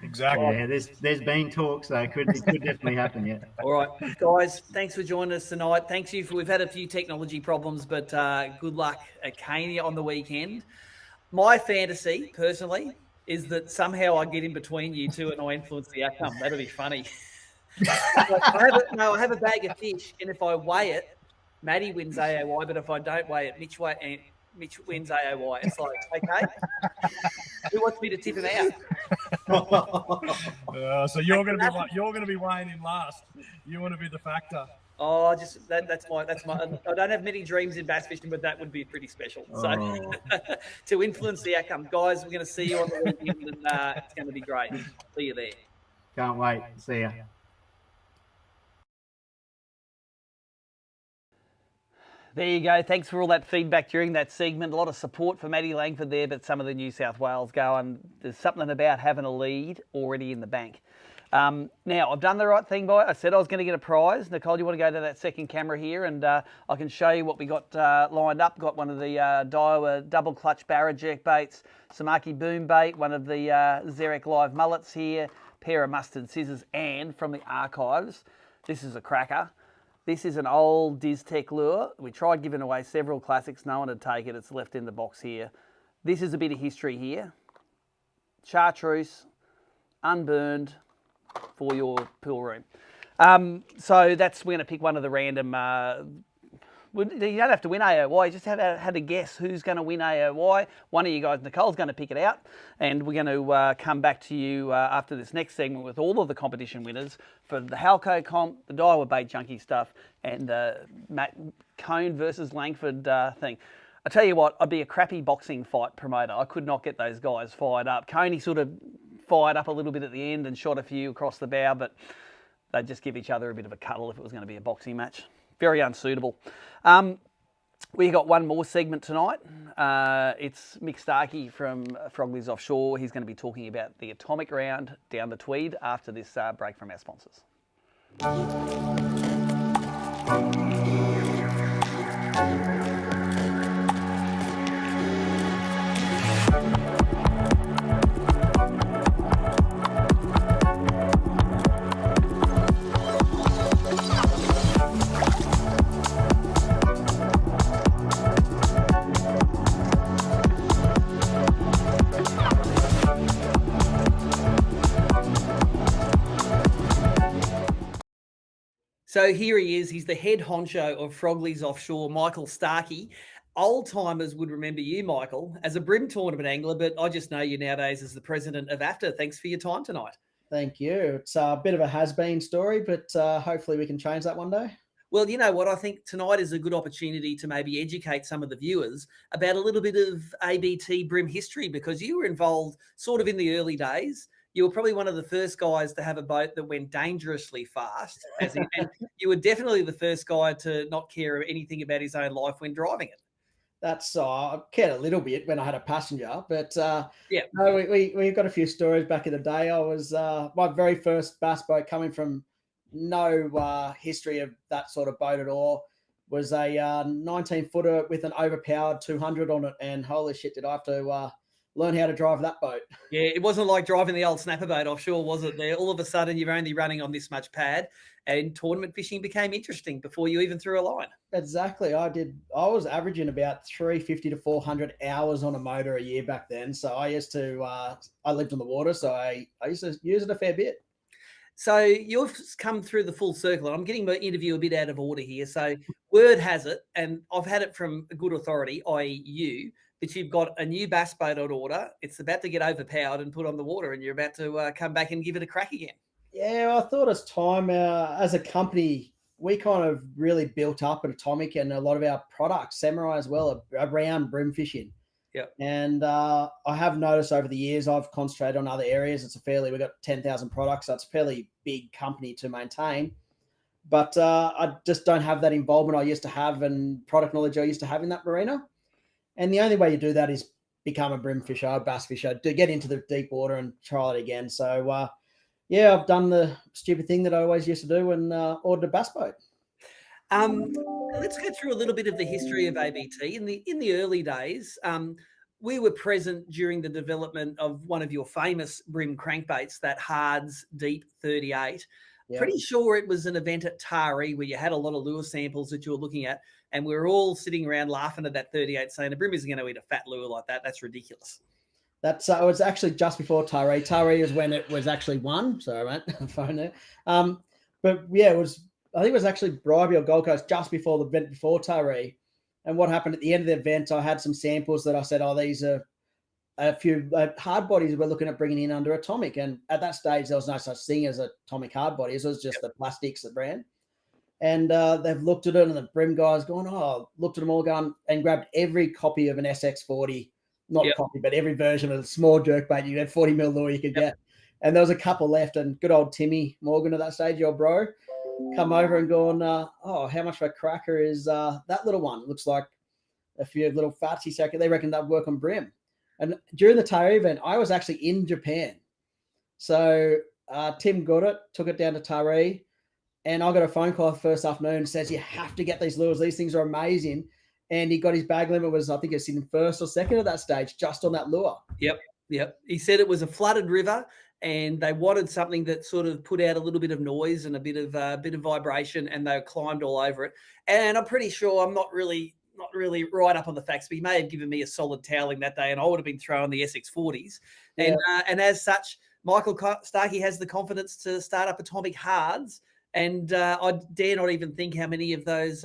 Exactly. Yeah, there's been talks, so it could definitely happen. Yeah. All right, guys, thanks for joining us tonight. Thanks you for, we've had a few technology problems, but good luck at Cania on the weekend. My fantasy, personally, is that somehow I get in between you two and I influence the outcome. That'll be funny. I have a bag of fish, and if I weigh it, Maddie wins AOY, but if I don't weigh it, Mitch wins AOY. It's like, okay, who wants me to tip him out? So you're going to be weighing in last. You want to be the factor. Oh, just that's my. I don't have many dreams in bass fishing, but that would be pretty special. So to influence the outcome, guys, we're going to see you on the weekend, and it's going to be great. See you there. Can't wait. See ya. There you go. Thanks for all that feedback during that segment. A lot of support for Matty Langford there, but some of the New South Wales going, there's something about having a lead already in the bank. Now, I've done the right thing by it. I said I was going to get a prize. Nicole, you want to go to that second camera here, and I can show you what we got lined up. Got one of the Daiwa double clutch barra jerk baits, Samaki boom bait, one of the Zerek live mullets here, pair of mustard scissors, and from the archives, this is a cracker. This is an old Diztech lure. We tried giving away several classics. No one would take it. It's left in the box here. This is a bit of history here. Chartreuse, unburned, for your pool room. So that's, we're going to pick one of the random, you don't have to win AOY, just have a guess who's going to win AOY. One of you guys, Nicole's going to pick it out, and we're going to come back to you after this next segment with all of the competition winners for the Halco comp, the Daiwa Bait Junkie stuff, and the Matt Cone versus Langford thing. I tell you what, I'd be a crappy boxing fight promoter. I could not get those guys fired up. Coney sort of fired up a little bit at the end and shot a few across the bow, but they'd just give each other a bit of a cuddle if it was going to be a boxing match. Very unsuitable. We got one more segment tonight. It's Mick Starkey from Frogley's Offshore. He's going to be talking about the atomic round down the Tweed after this break from our sponsors. So here he is. He's the head honcho of Frogley's Offshore, Michael Starkey. Old timers would remember you, Michael, as a Brim tournament angler, but I just know you nowadays as the president of AFTA. Thanks for your time tonight. Thank you. It's a bit of a has-been story, but hopefully we can change that one day. Well, you know what? I think tonight is a good opportunity to maybe educate some of the viewers about a little bit of ABT Brim history, because you were involved sort of in the early days. You were probably one of the first guys to have a boat that went dangerously fast. And you were definitely the first guy to not care anything about his own life when driving it. That's I cared a little bit when I had a passenger, but yeah, no, we got a few stories back in the day. I was my very first bass boat, coming from no history of that sort of boat at all, was a 19-footer with an overpowered 200 on it, and holy shit, did I have to learn how to drive that boat. Yeah, it wasn't like driving the old snapper boat offshore, was it? There, all of a sudden, you're only running on this much pad, and tournament fishing became interesting before you even threw a line. Exactly. I was averaging about 350 to 400 hours on a motor a year back then. So I used to, I lived on the water, so I used to use it a fair bit. So you've come through the full circle, and I'm getting my interview a bit out of order here. So word has it, and I've had it from a good authority, i.e. you, that you've got a new bass boat on order. It's about to get overpowered and put on the water, and you're about to come back and give it a crack again. Yeah, I thought it's time. As a company, we kind of really built up at Atomic, and a lot of our products, Samurai as well, around brim fishing. Yeah. And I have noticed over the years, I've concentrated on other areas. We've got 10,000 products, so it's a fairly big company to maintain. But I just don't have that involvement I used to have and product knowledge I used to have in that marina. And the only way you do that is become a brim fisher, a bass fisher, to get into the deep water and try it again. So, yeah, I've done the stupid thing that I always used to do and ordered a bass boat. Let's go through a little bit of the history of ABT. In the early days, we were present during the development of one of your famous brim crankbaits, that Hards Deep 38. Yep. Pretty sure it was an event at Taree where you had a lot of lure samples that you were looking at, and we were all sitting around laughing at that 38, saying, a brim isn't going to eat a fat lure like that. That's ridiculous. That's it was actually just before Taree. Taree is when it was actually won. Sorry, mate, phone there. But yeah, it was. I think it was actually Bribey or Gold Coast just before the event before Taree. And what happened at the end of the event, I had some samples that I said, oh, these are a few hard bodies we're looking at bringing in under atomic. And at that stage, there was no such thing as atomic hard bodies. It was just the plastics that ran. And they've looked at it, and the brim guys going, looked at them all, going and grabbed every copy of an SX40, not copy, but every version of a small jerkbait. You had 40 mil lure you could get. And there was a couple left, and good old Timmy Morgan at that stage, your bro, come over and gone, how much of a cracker is that little one? It looks like a few little fats. They reckon that'd work on brim. And during the Taree event, I was actually in Japan. So Tim got it, took it down to Taree, and I got a phone call the first afternoon, says, you have to get these lures. These things are amazing. And he got his bag limit was, I think it was in first or second at that stage, just on that lure. Yep. He said it was a flooded river, and they wanted something that sort of put out a little bit of noise and a bit of vibration, and they climbed all over it. And I'm pretty sure, I'm not really right up on the facts, but he may have given me a solid toweling that day, and I would have been throwing the SX40s. And as such, Michael Starkey has the confidence to start up atomic hards, and I dare not even think how many of those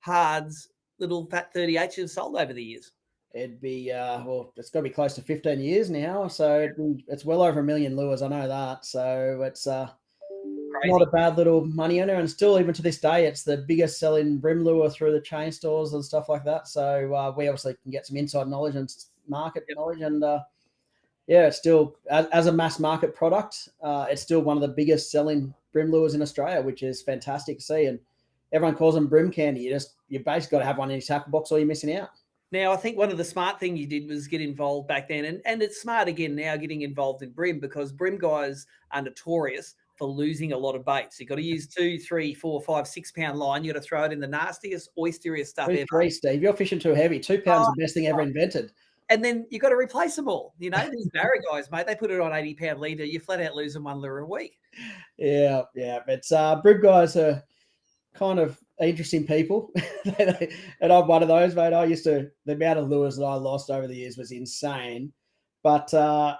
hards, little fat 38s, have sold over the years. It'd be, it's got to be close to 15 years now. So it's well over 1 million lures. I know that. So it's not a bad little money earner. And still, even to this day, it's the biggest selling brim lure through the chain stores and stuff like that. So we obviously can get some inside knowledge and market knowledge. And it's still, as a mass market product, it's still one of the biggest selling brim lures in Australia, which is fantastic to see. And everyone calls them brim candy. You basically got to have one in your tackle box, or you're missing out. Now, I think one of the smart things you did was get involved back then, and it's smart again now getting involved in brim, because brim guys are notorious for losing a lot of baits. You've got to use 2, 3, 4, 5, 6 pound line. You got to throw it in the nastiest, oysteriest stuff ever. 3, Steve. You're fishing too heavy. 2 pounds is the best thing ever invented. And then you got to replace them all. You know, these Barra guys, mate, they put it on 80 pound leader. You flat out losing 1 lure a week. Yeah. But brim guys are kind of interesting people. And I'm one of those, mate. The amount of lures that I lost over the years was insane. But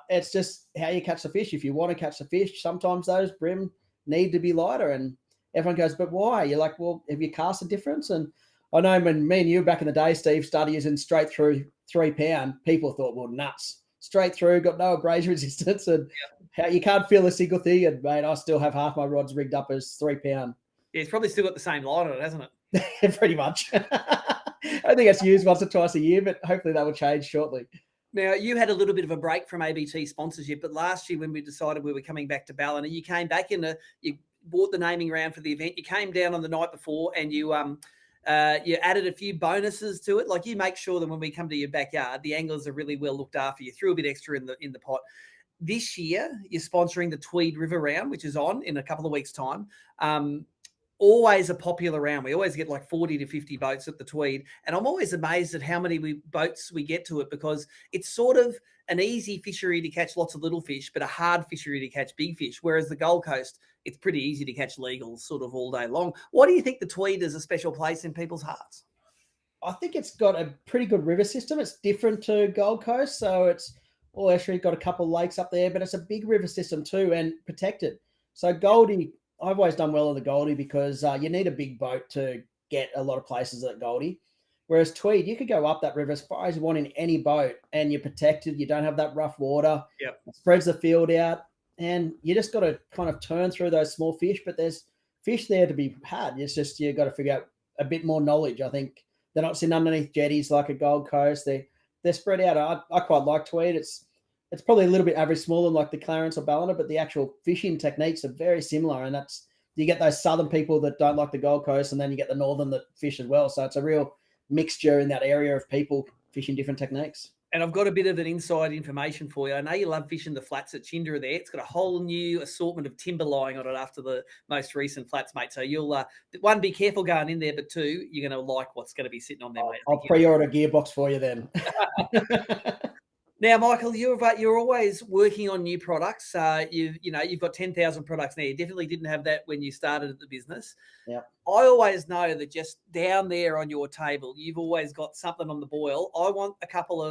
it's just how you catch the fish. If you want to catch the fish, sometimes those brim need to be lighter. And everyone goes, but why? You're like, well, have you cast a difference? And I know when me and you back in the day, Steve, started using straight through 3 pound, people thought, well, nuts. Straight through, got no abrasion resistance. And how you can't feel a single thing. And, mate, I still have half my rods rigged up as 3 pound. Yeah, it's probably still got the same line on it, hasn't it? Pretty much. I think it's used once or twice a year, but hopefully that will change shortly. Now, you had a little bit of a break from ABT sponsorship, but last year when we decided we were coming back to Ballina, you came back you bought the naming round for the event. You came down on the night before, and you added a few bonuses to it. Like, you make sure that when we come to your backyard, the anglers are really well looked after. You threw a bit extra in the pot. This year, you're sponsoring the Tweed River round, which is on in a couple of weeks' time. Always a popular round. We always get like 40 to 50 boats at the Tweed. And I'm always amazed at how many boats we get to it, because it's sort of an easy fishery to catch lots of little fish, but a hard fishery to catch big fish. Whereas the Gold Coast, it's pretty easy to catch legals sort of all day long. Why do you think the Tweed is a special place in people's hearts? I think it's got a pretty good river system. It's different to Gold Coast. So it's actually got a couple of lakes up there, but it's a big river system too, and protected. So Goldie, I've always done well in the Goldie, because you need a big boat to get a lot of places at Goldie. Whereas Tweed, you could go up that river as far as you want in any boat, and you're protected. You don't have that rough water. Yep. It spreads the field out, and you just got to kind of turn through those small fish, but there's fish there to be had. It's just you got to figure out a bit more knowledge. I think they're not sitting underneath jetties like a Gold Coast. They're spread out. I quite like Tweed. It's probably a little bit average smaller like the Clarence or Ballina, but the actual fishing techniques are very similar. And you get those southern people that don't like the Gold Coast, and then you get the northern that fish as well. So it's a real mixture in that area of people fishing different techniques. And I've got a bit of an inside information for you. I know you love fishing the flats at Chindra there. It's got a whole new assortment of timber lying on it after the most recent flats, mate. So you'll, one, be careful going in there, but two, you're going to like what's going to be sitting on there, mate. I'll pre-order a gearbox for you then. Now, Michael, you're always working on new products. You've got 10,000 products now. You definitely didn't have that when you started the business. Yeah. I always know that just down there on your table, you've always got something on the boil. I want a couple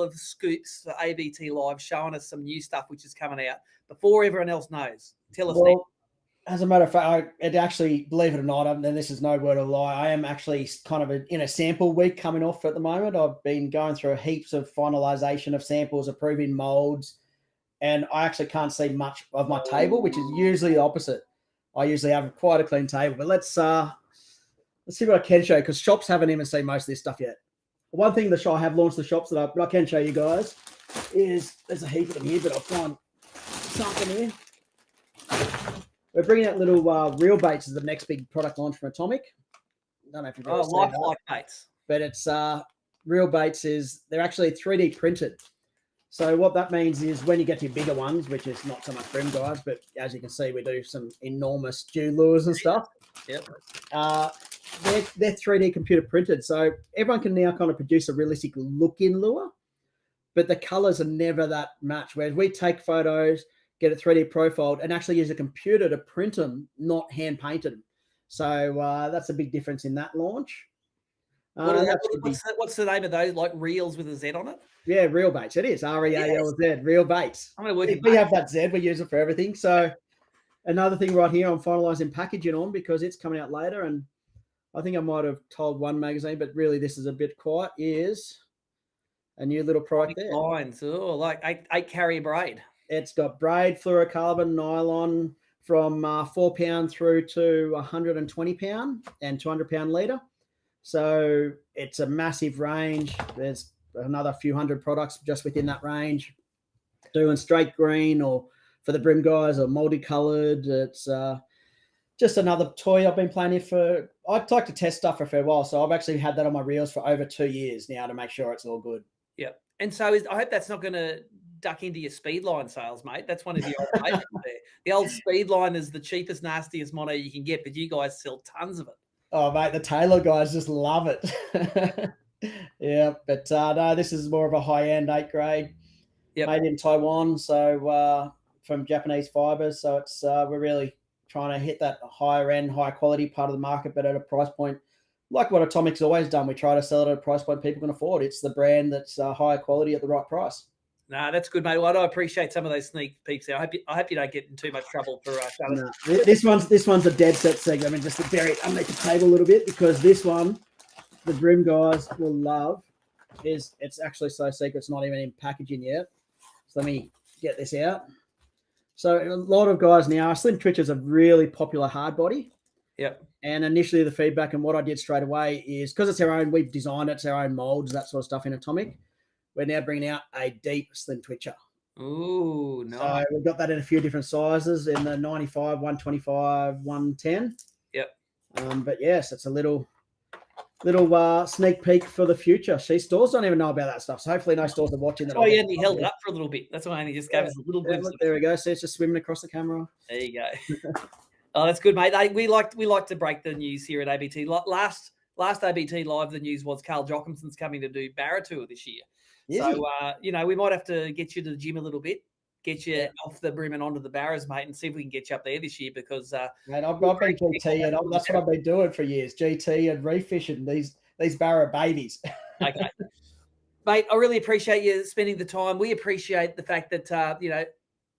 of scoops for ABT Live showing us some new stuff which is coming out before everyone else knows. Tell us now. As a matter of fact, it actually, believe it or not, and this is no word of lie, I am actually kind of in a sample week coming off at the moment. I've been going through heaps of finalization of samples, approving molds, and I actually can't see much of my table, which is usually the opposite. I usually have quite a clean table, but let's see what I can show you, because shops haven't even seen most of this stuff yet. One thing I have launched the shops that I can show you guys is, there's a heap of them here, but I'll find something here. We're bringing out little reel baits as the next big product launch from Atomic. I don't know if you've ever seen that. Like baits. But it's reel baits they're actually 3D printed. So what that means is when you get to your bigger ones, which is not so much bream guys, but as you can see, we do some enormous dew lures and stuff. Yep. They're 3D computer printed. So everyone can now kind of produce a realistic look-in lure, but the colors are never that match. Whereas we take photos, get it 3D profiled, and actually use a computer to print them, not hand painted them. So that's a big difference in that launch. What's the name of those, like reels with a Z on it? Yeah, reel baits. It is R-E-A-L-Z, reel baits. I'm going to work. If we have that Z, we use it for everything. So another thing right here, I'm finalizing packaging on because it's coming out later, and I think I might have told one magazine, but really this is a bit quiet, is a new little product there. Lines, like 8 carrier braid. It's got braid, fluorocarbon, nylon from 4 pound through to 120 pound and 200 pound leader. So it's a massive range. There's another few hundred products just within that range. Doing straight green or for the brim guys or multicolored. It's just another toy I've been planning for. I'd like to test stuff for a fair while. So I've actually had that on my reels for over 2 years now to make sure it's all good. Yeah. And so I hope that's not going to duck into your Speedline sales, mate. That's one of the old favorites there. The old Speedline is the cheapest, nastiest mono you can get, but you guys sell tons of it. Oh, mate, the Taylor guys just love it. Yeah, but no, this is more of a high-end 8 grade, made in Taiwan, so from Japanese fibers. So it's we're really trying to hit that higher end, high quality part of the market, but at a price point like what Atomic's always done. We try to sell it at a price point people can afford. It's the brand that's higher quality at the right price. No, that's good, mate. Well, I appreciate some of those sneak peeks there. I hope you don't get in too much trouble for no, this one's a dead set segment. I mean, just to bury it underneath the table a little bit, because this one, the Brim guys will love, it's actually so secret it's not even in packaging yet. So let me get this out. So a lot of guys now, Slim Twitch is a really popular hard body. Yep. And initially the feedback and what I did straight away is, because it's our own, we've designed it, it's our own molds, that sort of stuff in Atomic. We're now bringing out a deep Slim Twitcher. Ooh, nice. So we've got that in a few different sizes, in the 95, 125, 110. Yep. But yes, it's a little sneak peek for the future. Stores don't even know about that stuff, so hopefully no stores are watching that. Oh, yeah, and he held it up for a little bit. That's why he just gave us a little glimpse. Look, there we go. See, it's just swimming across the camera. There you go. Oh, that's good, mate. We like to break the news here at ABT. Last ABT Live, the news was Carl Jochimson's coming to do Barra Tour this year. So, we might have to get you to the gym a little bit, get you off the brim and onto the barras, mate, and see if we can get you up there this year because... Mate, I've been GT, and that's what I've been doing for years, GT and refishing these barra babies. Okay. Mate, I really appreciate you spending the time. We appreciate the fact that,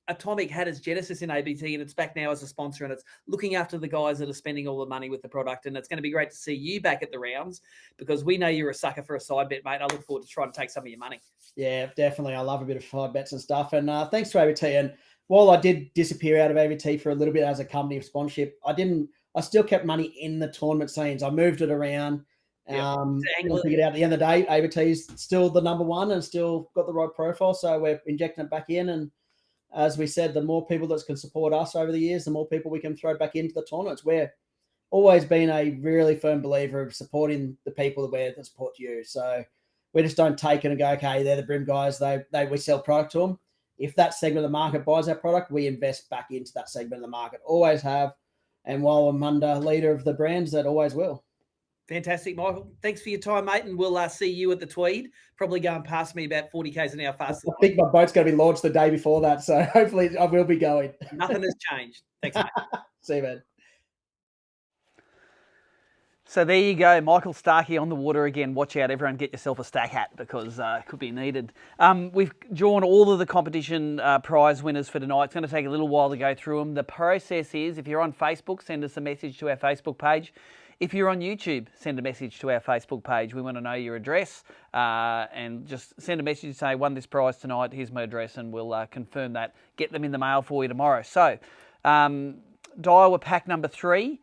Atomic had its genesis in ABT and it's back now as a sponsor and it's looking after the guys that are spending all the money with the product. And it's going to be great to see you back at the rounds because we know you're a sucker for a side bet, mate. I look forward to trying to take some of your money. Yeah, definitely. I love a bit of side bets and stuff. And thanks to ABT. And while I did disappear out of ABT for a little bit as a company of sponsorship, I still kept money in the tournament scenes. I moved it around. Figured out at the end of the day, ABT is still the number one and still got the right profile. So we're injecting it back in. And as we said, the more people that can support us over the years, the more people we can throw back into the tournaments. We're always been a really firm believer of supporting the people that support you. So We just don't take it and go, okay, they're the Brim guys. We sell product to them. If that segment of the market buys our product, we invest back into that segment of the market. Always have. And while I'm under leader of the brands, that always will. Fantastic, Michael. Thanks for your time, mate, and we'll see you at the Tweed. Probably going past me about 40 k's an hour faster. I think my boat's going to be launched the day before that, so hopefully I will be going. Nothing has changed. Thanks, mate. See you, man. So there you go, Michael Starkey on the water again. Watch out, everyone, get yourself a stack hat because it could be needed. We've drawn all of the competition prize winners for tonight. It's going to take a little while to go through them. The process is, if you're on Facebook, send us a message to our Facebook page. If you're on YouTube, send a message to our Facebook page. We want to know your address and just send a message to say, won this prize tonight, here's my address, and we'll confirm that. Get them in the mail for you tomorrow. So, Daiwa pack number 3.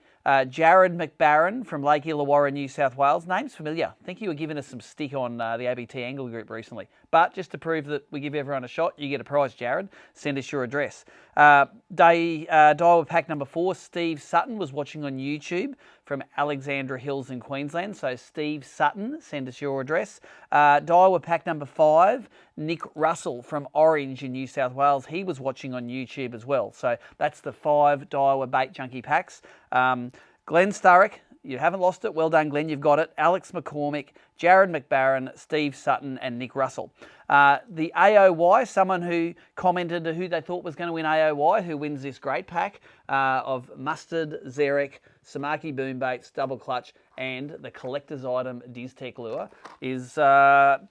Jared McBarron from Lake Illawarra, New South Wales. Name's familiar. I think you were giving us some stick on the ABT Angle Group recently. But just to prove that we give everyone a shot, you get a prize, Jared. Send us your address. Daiwa pack number 4, Steve Sutton was watching on YouTube from Alexandra Hills in Queensland. So Steve Sutton, send us your address. Daiwa pack number 5, Nick Russell from Orange in New South Wales. He was watching on YouTube as well. So that's the 5 Daiwa Bait Junkie packs. Glenn Sturrock, you haven't lost it. Well done, Glenn. You've got it. Alex McCormick, Jared McBarron, Steve Sutton, and Nick Russell. The AOY, someone who commented who they thought was going to win AOY, who wins this great pack of Mustard, Xeric, Samaki Boom Baits, Double Clutch, and the collector's item Diztech Lure, is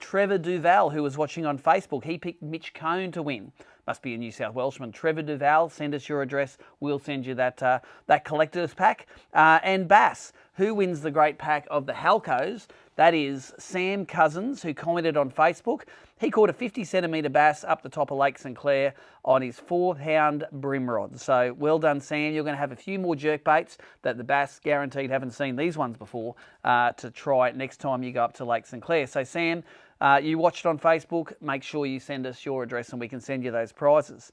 Trevor Duval, who was watching on Facebook. He picked Mitch Cone to win. Must be a New South Welshman. Trevor Duval, send us your address. We'll send you that collector's pack. And Bass, who wins the great pack of the Halcos? That is Sam Cousins, who commented on Facebook. He caught a 50 centimetre bass up the top of Lake St Clair on his 4-pound brim rod. So well done, Sam. You're going to have a few more jerk baits that the bass guaranteed haven't seen these ones before to try next time you go up to Lake St Clair. So Sam, you watched on Facebook. Make sure you send us your address and we can send you those prizes.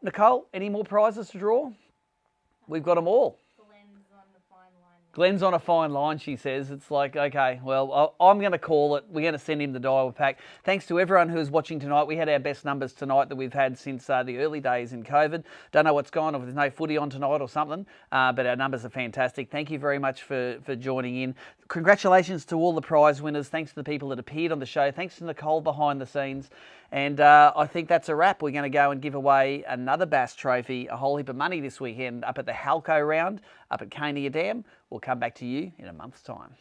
Nicole, any more prizes to draw? We've got them all. Glenn's on a fine line, she says. It's like, okay, well, I'm going to call it. We're going to send him the Daiwa pack. Thanks to everyone who is watching tonight. We had our best numbers tonight that we've had since the early days in COVID. Don't know what's gone, or if there's no footy on tonight or something, but our numbers are fantastic. Thank you very much for joining in. Congratulations to all the prize winners. Thanks to the people that appeared on the show. Thanks to Nicole behind the scenes. And I think that's a wrap. We're going to go and give away another Bass trophy, a whole heap of money this weekend up at the Halco round, up at Cania Dam. We'll come back to you in a month's time.